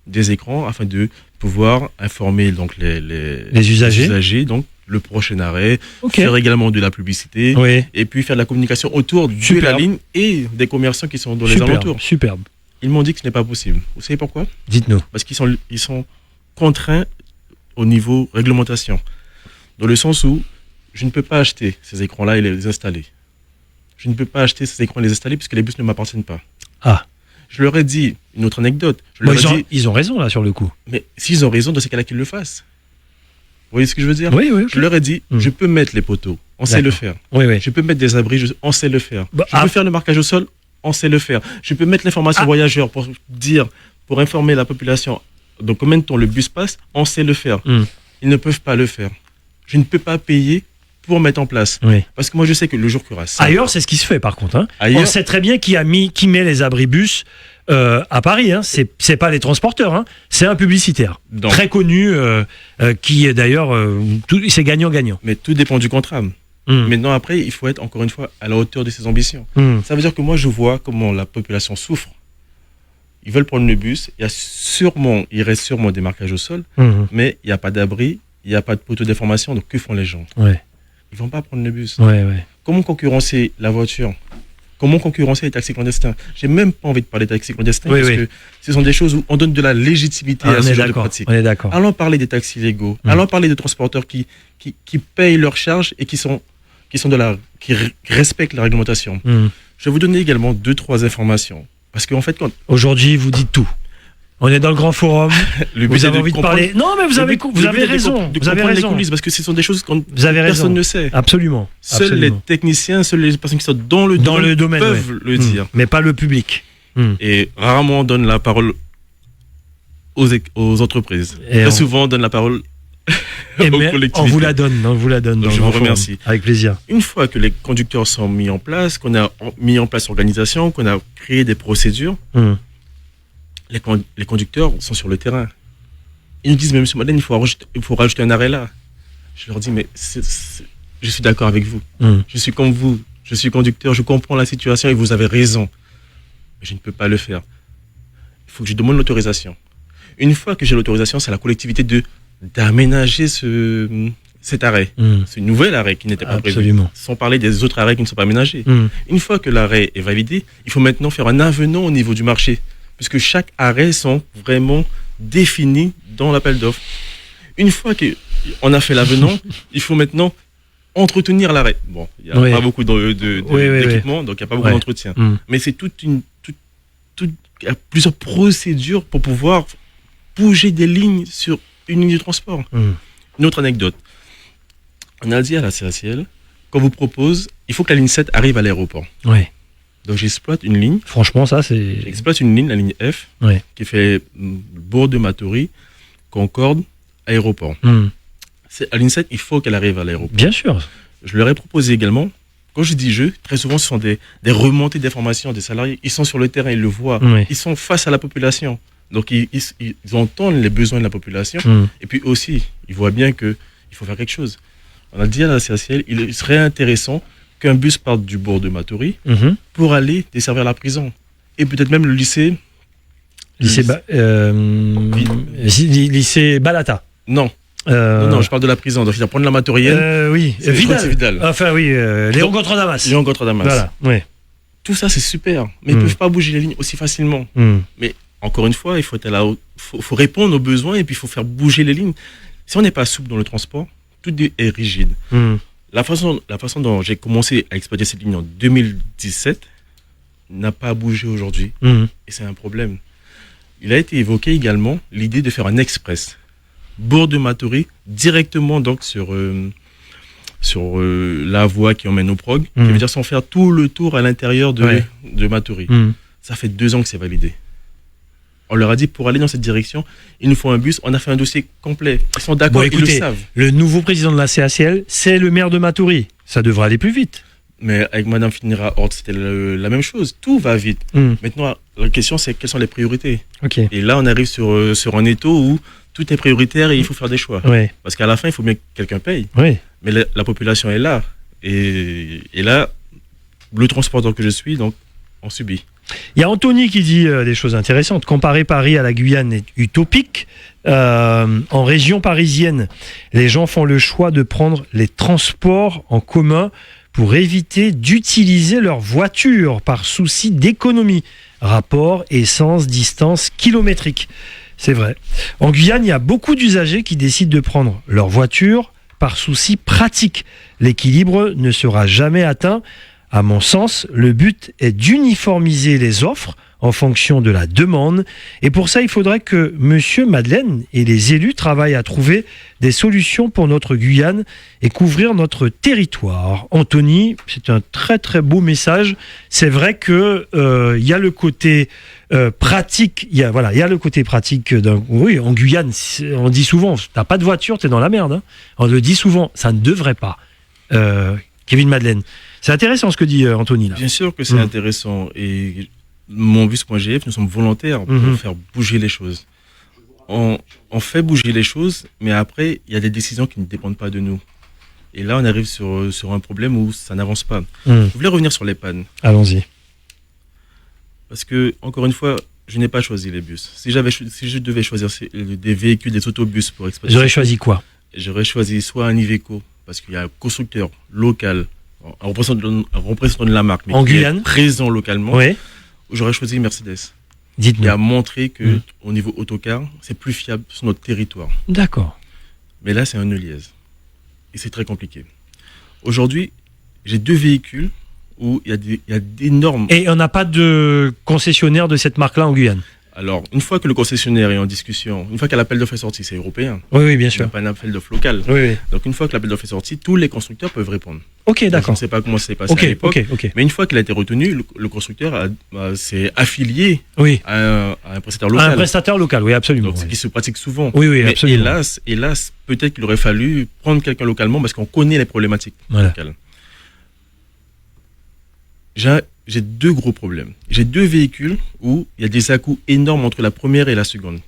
Des écrans afin de pouvoir informer donc les usagers, donc le prochain arrêt, faire également de la publicité, et puis faire de la communication autour de la ligne et des commerçants qui sont dans les alentours. Superbe. Ils m'ont dit que ce n'est pas possible. Vous savez pourquoi? Dites-nous. Parce qu'ils sont contraints au niveau réglementation. Dans le sens où je ne peux pas acheter ces écrans-là et les installer. Je ne peux pas acheter ces écrans et les installer puisque les bus ne m'appartiennent pas. Ah. Je leur ai dit une autre anecdote. Ils ont raison là sur le coup. Mais s'ils ont raison, dans ces cas-là, qu'ils le fassent. Vous voyez ce que je veux dire? Oui, oui. Okay. Je leur ai dit, je peux mettre les poteaux, on sait le faire. Oui, oui. Je peux mettre des abris, on sait le faire. Je peux faire le marquage au sol, on sait le faire. Je peux mettre l'information voyageur pour informer la population. Donc combien de temps le bus passe, on sait le faire. Ils ne peuvent pas le faire. Je ne peux pas payer pour mettre en place. Oui. Parce que moi, je sais que le jour qu'il y aura ça... Ailleurs, c'est ce qui se fait, par contre. Hein. On sait très bien qui met les abribus à Paris. Hein. C'est pas les transporteurs, hein. C'est un publicitaire. Donc, très connu, qui est d'ailleurs... c'est gagnant-gagnant. Mais tout dépend du contrat. Maintenant, après, il faut être, encore une fois, à la hauteur de ses ambitions. Ça veut dire que moi, je vois comment la population souffre. Ils veulent prendre le bus. Il reste sûrement des marquages au sol, mais il n'y a pas d'abri, il n'y a pas de poteau d'information. Donc, que font les gens? Ils ne vont pas prendre le bus. Comment concurrencer la voiture? Comment concurrencer les taxis clandestins? J'ai même pas envie de parler de taxis clandestins parce que ce sont des choses où on donne de la légitimité à ce genre de pratique. On est d'accord. Allons parler des taxis légaux. Allons parler de transporteurs qui payent leurs charges et qui respectent la réglementation. Je vais vous donner également 2-3 informations. Parce qu'en fait, aujourd'hui, vous dites tout. On est dans le grand forum. Vous avez envie de parler. Non, mais vous avez raison. Vous avez raison. Parce que ce sont des choses que personne ne sait. Absolument. Seuls les techniciens, seules les personnes qui sont dans le domaine peuvent le dire. Mais pas le public. Et rarement on donne la parole aux entreprises. Très souvent on donne la parole aux collectivités. On vous la donne. Donc je vous remercie. Avec plaisir. Une fois que les conducteurs sont mis en place, qu'on a mis en place l'organisation, qu'on a créé des procédures, les conducteurs sont sur le terrain. Ils nous disent, mais monsieur Madeleine, il faut rajouter un arrêt là. Je leur dis, mais je suis d'accord avec vous. Je suis comme vous. Je suis conducteur, je comprends la situation et vous avez raison. Mais je ne peux pas le faire. Il faut que je demande l'autorisation. Une fois que j'ai l'autorisation, c'est à la collectivité d'aménager cet arrêt. Ce nouvel arrêt qui n'était pas prévu. Sans parler des autres arrêts qui ne sont pas aménagés. Une fois que l'arrêt est validé, il faut maintenant faire un avenant au niveau du marché. Puisque chaque arrêt sont vraiment définis dans l'appel d'offres. Une fois qu'on a fait l'avenant, il faut maintenant entretenir l'arrêt. Bon, il n'y a pas beaucoup d'équipement, donc il n'y a pas beaucoup d'entretien. Mais c'est il y a plusieurs procédures pour pouvoir bouger des lignes sur une ligne de transport. Une autre anecdote. On a dit à la CACL qu'on vous propose, il faut que la ligne 7 arrive à l'aéroport. Donc j'exploite une ligne. Franchement, ça c'est... J'exploite une ligne, la ligne F, qui fait Bordeaux-Matoury, Concorde, aéroport. À la ligne 7, il faut qu'elle arrive à l'aéroport. Bien sûr. Je leur ai proposé également, quand je dis je, très souvent ce sont des remontées d'informations des salariés. Ils sont sur le terrain, ils le voient. Ils sont face à la population. Donc ils entendent les besoins de la population. Et puis aussi, ils voient bien qu'il faut faire quelque chose. On a dit à la CACL, il serait intéressant qu'un bus parte du bord de Matoury pour aller desservir la prison. Et peut-être même le lycée... Lycée Balata. Non. Non, je parle de la prison. Donc il va prendre la Maturienne. Oui, Vidal. Vidal. Enfin oui, Léon contre Damas. Léon contre Damas. Voilà, oui. Tout ça, c'est super, mais ils ne peuvent pas bouger les lignes aussi facilement. Mais encore une fois, il faut répondre aux besoins et puis il faut faire bouger les lignes. Si on n'est pas souple dans le transport, tout est rigide. La façon dont j'ai commencé à exploiter cette ligne en 2017 n'a pas bougé aujourd'hui. Et c'est un problème. Il a été évoqué également l'idée de faire un express. Bourg-de-Matoury, directement donc sur la voie qui emmène au Prog, qui veut dire sans faire tout le tour à l'intérieur de Matoury. Ça fait 2 ans que c'est validé. On leur a dit, pour aller dans cette direction, il nous faut un bus. On a fait un dossier complet. Ils sont d'accord, ils le savent. Le nouveau président de la CACL, c'est le maire de Matoury. Ça devrait aller plus vite. Mais avec Madame Finira-Hort, c'était la même chose. Tout va vite. Maintenant, la question, c'est quelles sont les priorités. Et là, on arrive sur un étau où tout est prioritaire et il faut faire des choix. Parce qu'à la fin, il faut bien que quelqu'un paye. Mais la population est là. Et là, le transporteur que je suis, donc, on subit. Il y a Anthony qui dit des choses intéressantes. Comparer Paris à la Guyane est utopique. En région parisienne, les gens font le choix de prendre les transports en commun pour éviter d'utiliser leur voiture par souci d'économie. Rapport essence-distance kilométrique. C'est vrai. En Guyane, il y a beaucoup d'usagers qui décident de prendre leur voiture par souci pratique. L'équilibre ne sera jamais atteint. À mon sens, le but est d'uniformiser les offres en fonction de la demande. Et pour ça, il faudrait que Monsieur Madeleine et les élus travaillent à trouver des solutions pour notre Guyane et couvrir notre territoire. Anthony, c'est un très très beau message. C'est vrai que y a le côté pratique. Il y a le côté pratique. Oui, en Guyane, on dit souvent, t'as pas de voiture, t'es dans la merde. Hein. On le dit souvent, ça ne devrait pas. Kevin Madeleine. C'est intéressant ce que dit Anthony là. Bien sûr que c'est intéressant et mon bus.gf, nous sommes volontaires pour faire bouger les choses. On fait bouger les choses, mais après il y a des décisions qui ne dépendent pas de nous. Et là on arrive sur un problème où ça n'avance pas. Je voulais revenir sur les pannes. Allons-y. Parce que encore une fois, je n'ai pas choisi les bus. Si je devais choisir des véhicules, des autobus pour exploiter. J'aurais choisi quoi? J'aurais choisi soit un Iveco, parce qu'il y a un constructeur local, un représentant de la marque, mais en qui Guyane, est présent localement. Oui. J'aurais choisi Mercedes. Dites-nous. Qui a montré que au niveau autocar, c'est plus fiable sur notre territoire. D'accord. Mais là, c'est un Neuliez. Et c'est très compliqué. Aujourd'hui, j'ai 2 véhicules où il y a d'énormes... Et on n'a pas de concessionnaire de cette marque-là en Guyane? Alors, une fois que le concessionnaire est en discussion, une fois que l'appel d'offres est sorti, c'est européen. Oui, bien sûr. Il n'y a pas un appel d'offres local. Oui. Donc, une fois que l'appel d'offres est sorti, tous les constructeurs peuvent répondre. Ok, d'accord. Je ne sais pas comment ça s'est passé à l'époque. Mais une fois qu'il a été retenu, le constructeur s'est affilié à un prestataire local. Un prestataire local, oui, absolument. Donc, ce qui se pratique souvent. Oui, mais absolument. Hélas, peut-être qu'il aurait fallu prendre quelqu'un localement parce qu'on connaît les problématiques locales. J'ai 2 gros problèmes. J'ai 2 véhicules où il y a des à-coups énormes entre la première et la seconde.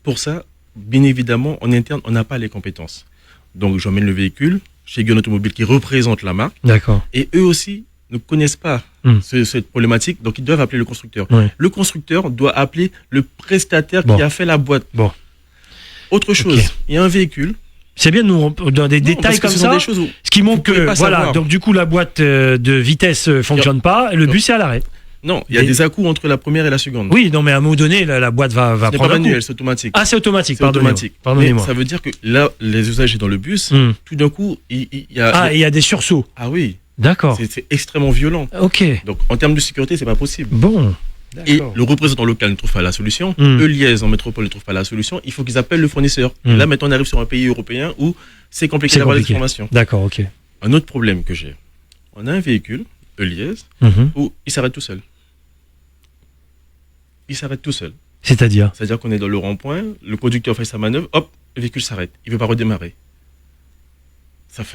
Pour ça, bien évidemment, en interne, on n'a pas les compétences. Donc, j'emmène le véhicule chez Gun Automobile qui représente la marque. D'accord. Et eux aussi ne connaissent pas cette problématique, donc ils doivent appeler le constructeur. Le constructeur doit appeler le prestataire qui a fait la boîte. Autre chose, il y a un véhicule. C'est bien nous dans des détails comme ça. Ce qui montre que voilà, donc du coup la boîte de vitesse fonctionne pas, le bus est à l'arrêt. Non, il y a des à-coups entre la première et la seconde. Oui, non mais à un moment donné la boîte va prendre pas manuel, c'est automatique. Ah, c'est automatique, pardonnez-moi. Mais ça veut dire que là les usagers dans le bus, tout d'un coup, il y a des sursauts. Ah oui. D'accord. C'est extrêmement violent. OK. Donc en termes de sécurité, c'est pas possible. Bon. Et le représentant local ne trouve pas la solution. Eliez en métropole ne trouve pas la solution. Il faut qu'ils appellent le fournisseur. Et là, maintenant, on arrive sur un pays européen où c'est compliqué d'avoir des informations. D'accord, ok. Un autre problème que j'ai. On a un véhicule, Eliez, où il s'arrête tout seul. Il s'arrête tout seul. C'est-à-dire qu'on est dans le rond-point, le conducteur fait sa manœuvre, hop, le véhicule s'arrête. Il ne veut pas redémarrer.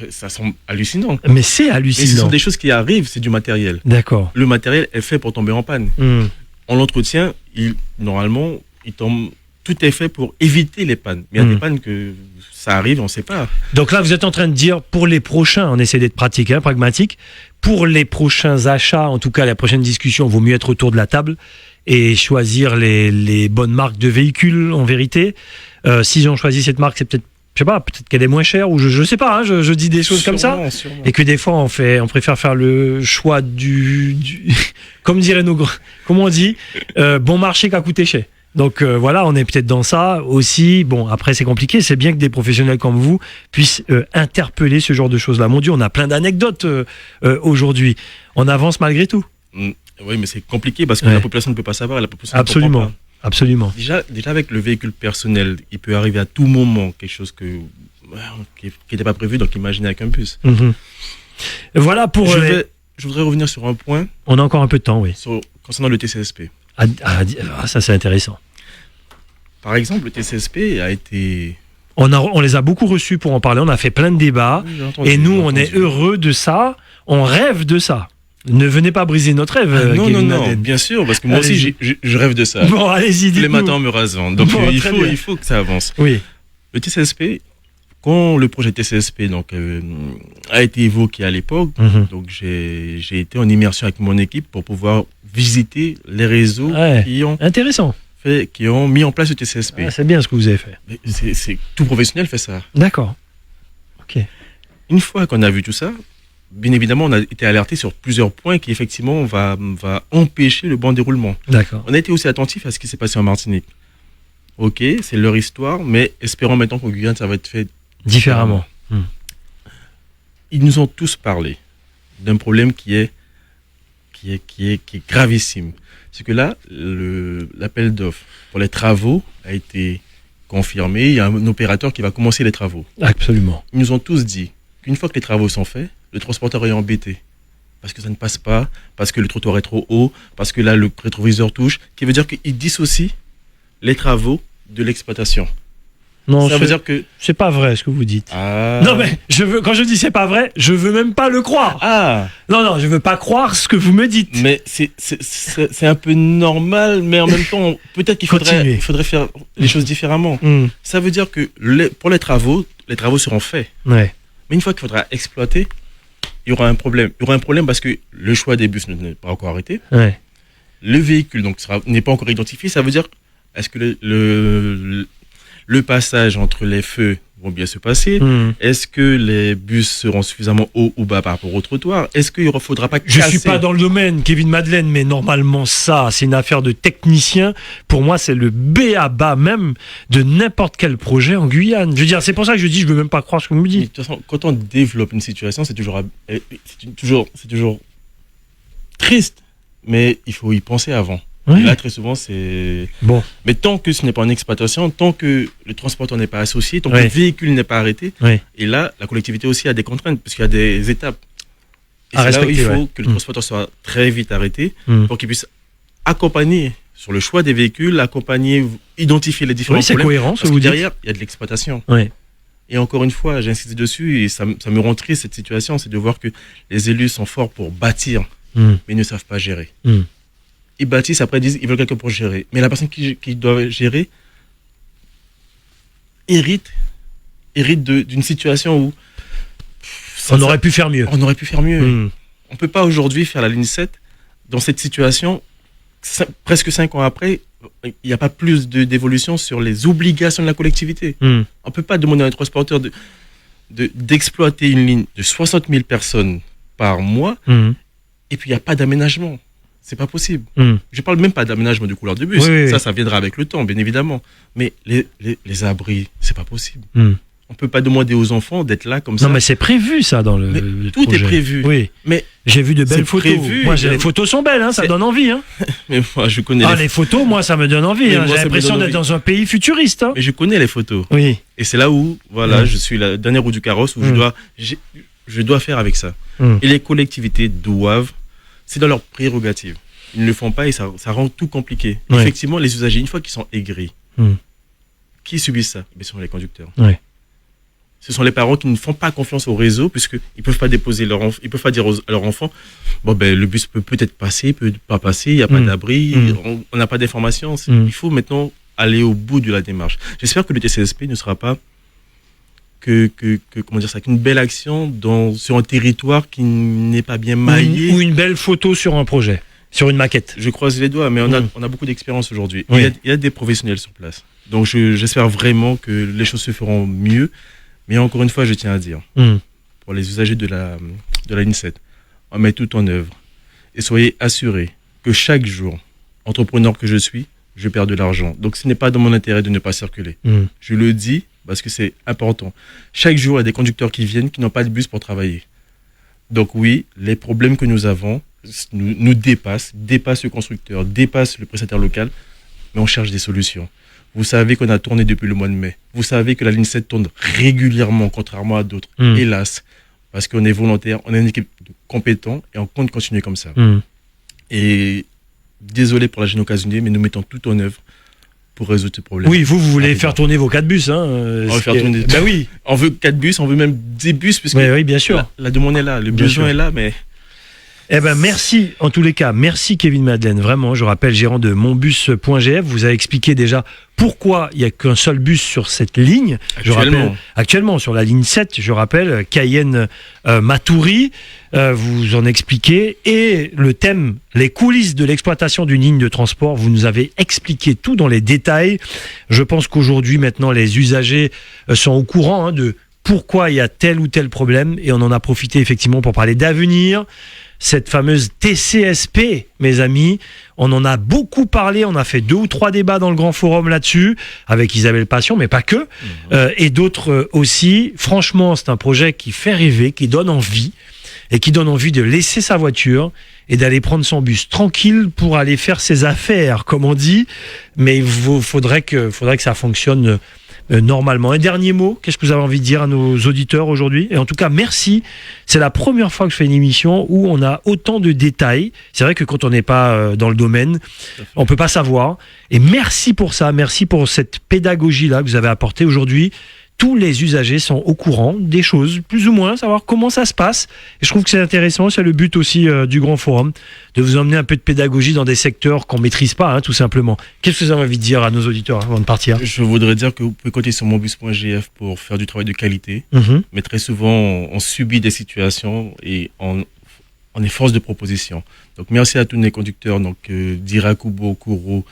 Ça semble hallucinant. Mais c'est hallucinant. Mais ce sont des choses qui arrivent, c'est du matériel. D'accord. Le matériel est fait pour tomber en panne. On l'entretient, normalement, tout est fait pour éviter les pannes. Mais il y a des pannes que ça arrive, on ne sait pas. Donc là, vous êtes en train de dire, pour les prochains, on essaie d'être pratique, pragmatique, pour les prochains achats, en tout cas la prochaine discussion, il vaut mieux être autour de la table et choisir les bonnes marques de véhicules, en vérité. Si on choisit cette marque, c'est peut-être sais pas, peut-être qu'elle est moins chère, ou je sais pas, hein, je dis des choses comme ça. Sûrement. Et que des fois, on préfère faire le choix du comme dirait comment on dit, bon marché qu'à coûter cher. Donc voilà, on est peut-être dans ça aussi. Bon, après c'est compliqué, c'est bien que des professionnels comme vous puissent interpeller ce genre de choses-là. Mon Dieu, on a plein d'anecdotes aujourd'hui. On avance malgré tout. Oui, mais c'est compliqué parce que la population ne peut pas savoir. La population absolument, ne comprend pas. Absolument. Déjà avec le véhicule personnel, il peut arriver à tout moment quelque chose qui n'était pas prévu, donc imaginez avec un bus. Mm-hmm. Voilà pour... Je voudrais revenir sur un point. On a encore un peu de temps, oui. Concernant le TCSP. Ça, c'est intéressant. Par exemple, le TCSP a été... On les a beaucoup reçus pour en parler, on a fait plein de débats. Oui, et nous, on est heureux de ça, on rêve de ça. Ne venez pas briser notre rêve. Non, bien sûr, parce que moi aussi, je rêve de ça. Bon, allez-y, tous les matins en me rasant. Donc, il faut que ça avance. Oui. Le TCSP, quand le projet TCSP a été évoqué à l'époque, donc j'ai été en immersion avec mon équipe pour pouvoir visiter les réseaux qui ont mis en place le TCSP. C'est bien ce que vous avez fait. Tout professionnel fait ça. D'accord. Ok. Une fois qu'on a vu tout ça, bien évidemment, on a été alerté sur plusieurs points qui, effectivement, va empêcher le bon déroulement. D'accord. On a été aussi attentif à ce qui s'est passé en Martinique. Ok, c'est leur histoire, mais espérons maintenant qu'en Guyane, ça va être fait différemment. Ils nous ont tous parlé d'un problème qui est gravissime. C'est que là, l'appel d'offres pour les travaux a été confirmé. Il y a un opérateur qui va commencer les travaux. Absolument. Ils nous ont tous dit qu'une fois que les travaux sont faits, le transporteur est embêté. Parce que ça ne passe pas, parce que le trottoir est trop haut, parce que là, le rétroviseur touche. Qui veut dire qu'ils dissocient les travaux de l'exploitation. Non, ça veut dire que c'est pas vrai ce que vous dites. Non mais quand je dis c'est pas vrai, je veux même pas le croire. Non, je veux pas croire ce que vous me dites. Mais c'est un peu normal, mais en même temps peut-être qu'il faudrait faire les choses différemment. Ça veut dire que pour les travaux seront faits. Ouais. Mais une fois qu'il faudra exploiter, il y aura un problème. Il y aura un problème parce que le choix des bus n'est pas encore arrêté. Ouais. Le véhicule n'est pas encore identifié. Ça veut dire est-ce que le passage entre les feux vont bien se passer. Est-ce que les bus seront suffisamment hauts ou bas par rapport au trottoir? Est-ce qu'il ne faudra pas casser? Je suis pas dans le domaine, Kevin Madeleine, mais normalement ça, c'est une affaire de technicien. Pour moi, c'est le B.A.-ba même de n'importe quel projet en Guyane. Je veux dire, c'est pour ça que je dis, je veux même pas croire ce que vous me dites. De toute façon, quand on développe une situation, c'est toujours triste, mais il faut y penser avant. Oui. Et là, très souvent, c'est... Bon. Mais tant que ce n'est pas en exploitation, tant que le transporteur n'est pas associé, tant que le véhicule n'est pas arrêté, et là, la collectivité aussi a des contraintes, parce qu'il y a des étapes. Et c'est là où il faut que le transporteur soit très vite arrêté, pour qu'il puisse accompagner sur le choix des véhicules, identifier les différents problèmes. C'est cohérent, parce que derrière, il y a de l'exploitation. Et encore une fois, j'insiste dessus, et ça me rend triste cette situation, c'est de voir que les élus sont forts pour bâtir, mais ils ne savent pas gérer. Ils bâtissent, après ils disent ils veulent quelqu'un pour gérer. Mais la personne qui doit gérer hérite d'une situation où... On aurait pu faire mieux. On aurait pu faire mieux. On ne peut pas aujourd'hui faire la ligne 7 dans cette situation. Presque 5 ans après, il n'y a pas plus d'évolution sur les obligations de la collectivité. On ne peut pas demander à un transporteur d'exploiter une ligne de 60 000 personnes par mois et puis il n'y a pas d'aménagement. C'est pas possible. Je parle même pas d'aménagement de couleur de bus. Ça viendra avec le temps, bien évidemment. Mais les abris, c'est pas possible. On peut pas demander aux enfants d'être là comme ça. Non, mais c'est prévu ça dans le tout projet. Est prévu. Oui. Mais j'ai vu de belles photos. Moi, les photos sont belles, ça donne envie. Mais moi, je connais. Les photos, moi, ça me donne envie. J'ai l'impression d'être dans un pays futuriste. Mais je connais les photos. Oui. Et c'est là où, je suis la dernière roue du carrosse où je dois faire avec ça. Et les collectivités doivent. C'est dans leur prérogative. Ils ne le font pas et ça rend tout compliqué. Effectivement, les usagers, une fois qu'ils sont aigris, qui subissent ça? Ce sont les conducteurs. Ce sont les parents qui ne font pas confiance au réseau puisqu'ils ne peuvent pas déposer ils peuvent pas dire à leur enfant le bus peut peut-être passer, peut pas passer, il n'y a pas d'abri, on n'a pas d'informations. Il faut maintenant aller au bout de la démarche. J'espère que le TCSP ne sera pas qu'une belle action sur un territoire qui n'est pas bien maillé. Ou une belle photo sur un projet, sur une maquette. Je croise les doigts, mais on a beaucoup d'expérience aujourd'hui. Il y a des professionnels sur place. Donc j'espère vraiment que les choses se feront mieux. Mais encore une fois, je tiens à dire, pour les usagers de la ligne 7, on met tout en œuvre. Et soyez assurés que chaque jour, entrepreneur que je suis, je perds de l'argent. Donc ce n'est pas dans mon intérêt de ne pas circuler. Je le dis parce que c'est important. Chaque jour, il y a des conducteurs qui viennent qui n'ont pas de bus pour travailler. Donc oui, les problèmes que nous avons nous dépassent le constructeur, dépassent le prestataire local, mais on cherche des solutions. Vous savez qu'on a tourné depuis le mois de mai. Vous savez que la ligne 7 tourne régulièrement, contrairement à d'autres. Hélas, parce qu'on est volontaire, on est une équipe compétente et on compte continuer comme ça. Et désolé pour la gêne occasionnée, mais nous mettons tout en œuvre pour résoudre ce problème. Oui, vous voulez faire tourner vos 4 bus. On veut faire tourner oui. On veut 4 bus, on veut même des bus, puisque oui, bien sûr. La demande est là, le besoin est là, mais... Eh ben merci, en tous les cas, merci Kevin Madeleine, vraiment, je rappelle, gérant de monbus.gf, vous avez expliqué déjà pourquoi il n'y a qu'un seul bus sur cette ligne. Actuellement, sur la ligne 7, je rappelle, Cayenne-Matoury, vous en expliquez, et le thème, les coulisses de l'exploitation d'une ligne de transport, vous nous avez expliqué tout dans les détails. Je pense qu'aujourd'hui, maintenant, les usagers sont au courant de pourquoi il y a tel ou tel problème, et on en a profité effectivement pour parler d'avenir. Cette fameuse TCSP, mes amis, on en a beaucoup parlé, on a fait 2 ou 3 débats dans le Grand Forum là-dessus, avec Isabelle Passion, mais pas que, et d'autres aussi. Franchement, c'est un projet qui fait rêver, qui donne envie, et qui donne envie de laisser sa voiture et d'aller prendre son bus tranquille pour aller faire ses affaires, comme on dit, mais il faudrait que ça fonctionne normalement. Un dernier mot, qu'est-ce que vous avez envie de dire à nos auditeurs aujourd'hui? Et en tout cas, merci. C'est la première fois que je fais une émission où on a autant de détails. C'est vrai que quand on n'est pas dans le domaine, on peut pas savoir. Et merci pour ça, merci pour cette pédagogie-là que vous avez apportée aujourd'hui. Tous les usagers sont au courant des choses, plus ou moins, savoir comment ça se passe. Et je trouve que c'est intéressant, c'est le but aussi du Grand Forum, de vous emmener un peu de pédagogie dans des secteurs qu'on ne maîtrise pas, tout simplement. Qu'est-ce que vous avez envie de dire à nos auditeurs avant de partir? Je voudrais dire que vous pouvez compter sur monbus.gf pour faire du travail de qualité, mais très souvent, on subit des situations et on est force de proposition. Donc merci à tous les conducteurs, d'Irakubo, Kourou,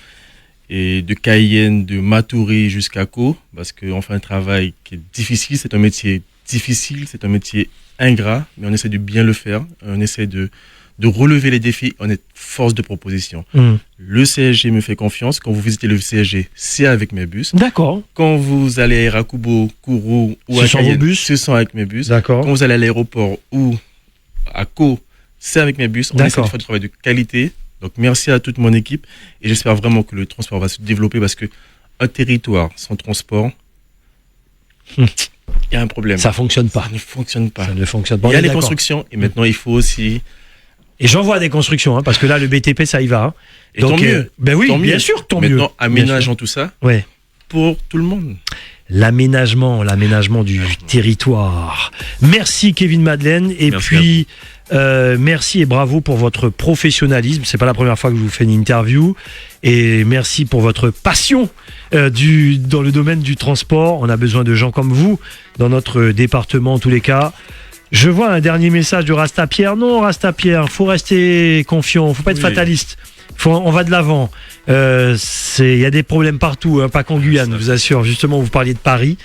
et de Cayenne, de Matoury jusqu'à Co, parce qu'on fait un travail qui est difficile, c'est un métier difficile, c'est un métier ingrat, mais on essaie de bien le faire, on essaie de relever les défis, on est force de proposition. Le CSG me fait confiance, quand vous visitez le CSG, c'est avec mes bus. D'accord. Quand vous allez à Irakubo, Kourou ou à Cayenne, ce sont avec mes bus. D'accord. Quand vous allez à l'aéroport ou à Co, c'est avec mes bus, on essaie de faire du travail de qualité. Donc merci à toute mon équipe et j'espère vraiment que le transport va se développer parce que un territoire sans transport, il y a un problème. Ça fonctionne pas. Ça ne fonctionne pas. Ça ne fonctionne pas. Il y a les constructions et maintenant il faut aussi... Et j'en vois des constructions, parce que là le BTP ça y va. Et donc, tant mieux. Ben oui, tant bien mieux. sûr, tant maintenant, mieux. aménageons tout ça pour tout le monde. L'aménagement du territoire. Merci Kevin Madeleine et puis merci et bravo pour votre professionnalisme. C'est pas la première fois que je vous fais une interview et merci pour votre passion dans le domaine du transport. On a besoin de gens comme vous dans notre département en tous les cas. Je vois un dernier message de Rastapierre. Non Rastapierre, faut rester confiant, faut pas être fataliste. On va de l'avant. Il y a des problèmes partout, pas qu'en Guyane, je vous assure. Justement, vous parliez de Paris.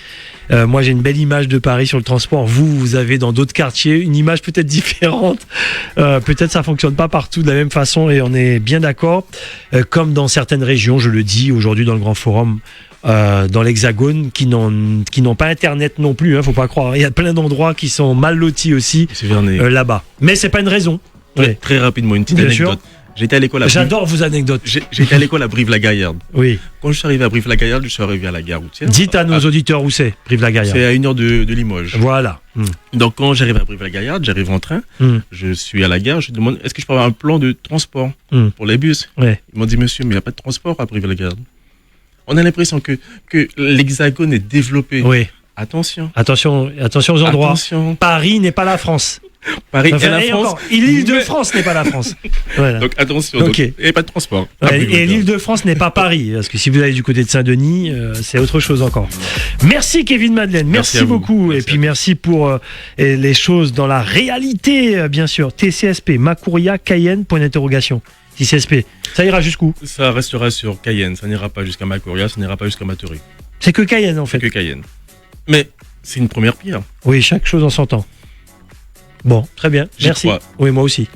Moi, j'ai une belle image de Paris sur le transport. Vous avez dans d'autres quartiers une image peut-être différente. Peut-être ça fonctionne pas partout de la même façon et on est bien d'accord. Comme dans certaines régions, je le dis aujourd'hui dans le Grand Forum, dans l'Hexagone, qui n'ont pas Internet non plus. Faut pas croire. Il y a plein d'endroits qui sont mal lotis aussi là-bas. Mais c'est pas une raison. Très rapidement, une petite anecdote. J'étais à l'école à J'adore vos anecdotes. J'étais à l'école à Brive-la-Gaillarde. Oui. Quand je suis arrivé à Brive-la-Gaillarde, je suis arrivé à la gare routière. Dites à nos auditeurs où c'est, Brive-la-Gaillarde. C'est à 1 heure de Limoges. Voilà. Donc quand j'arrive à Brive-la-Gaillarde, j'arrive en train, je suis à la gare, je demande est-ce que je peux avoir un plan de transport pour les bus. Ils m'ont dit monsieur, mais il n'y a pas de transport à Brive-la-Gaillarde. On a l'impression que l'Hexagone est développé. Oui. Attention aux endroits. Attention. Paris n'est pas la France. Paris est la France. L'Île-de-France n'est pas la France. Voilà. Donc attention, il n'y a pas de transport. Et l'Île-de-France n'est pas Paris, parce que si vous allez du côté de Saint-Denis, c'est autre chose encore. Merci Kevin Madeleine, merci beaucoup. Et puis merci pour les choses dans la réalité, bien sûr. TCSP, Macouria, Cayenne, point d'interrogation. 6SP. Ça ira jusqu'où? Ça restera sur Cayenne, ça n'ira pas jusqu'à Macoria, ça n'ira pas jusqu'à Maturi. C'est que Cayenne en fait. C'est que Cayenne. Mais c'est une première pierre. Oui, chaque chose en son temps. Bon, très bien, merci. Oui, moi aussi.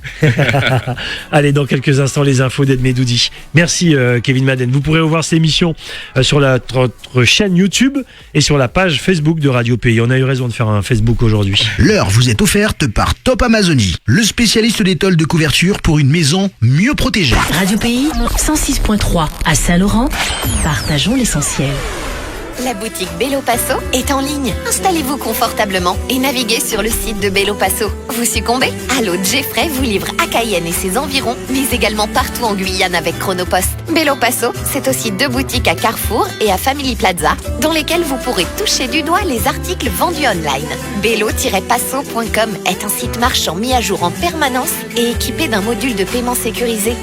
Allez, dans quelques instants, les infos d'Edmé Doudi. Merci Kevin Madden. Vous pourrez revoir cette émission sur notre chaîne YouTube et sur la page Facebook de Radio Pays. On a eu raison de faire un Facebook aujourd'hui. L'heure vous est offerte par Top Amazonie, le spécialiste des tôles de couverture pour une maison mieux protégée. Radio Pays, 106.3 à Saint-Laurent. Partageons l'essentiel. La boutique Bello Passo est en ligne. Installez-vous confortablement et naviguez sur le site de Bello Passo. Vous succombez? Allô Jeffrey vous livre à Cayenne et ses environs, mais également partout en Guyane avec Chronopost. Bello Passo, c'est aussi 2 boutiques à Carrefour et à Family Plaza, dans lesquelles vous pourrez toucher du doigt les articles vendus online. Bello-passo.com est un site marchand mis à jour en permanence et équipé d'un module de paiement sécurisé.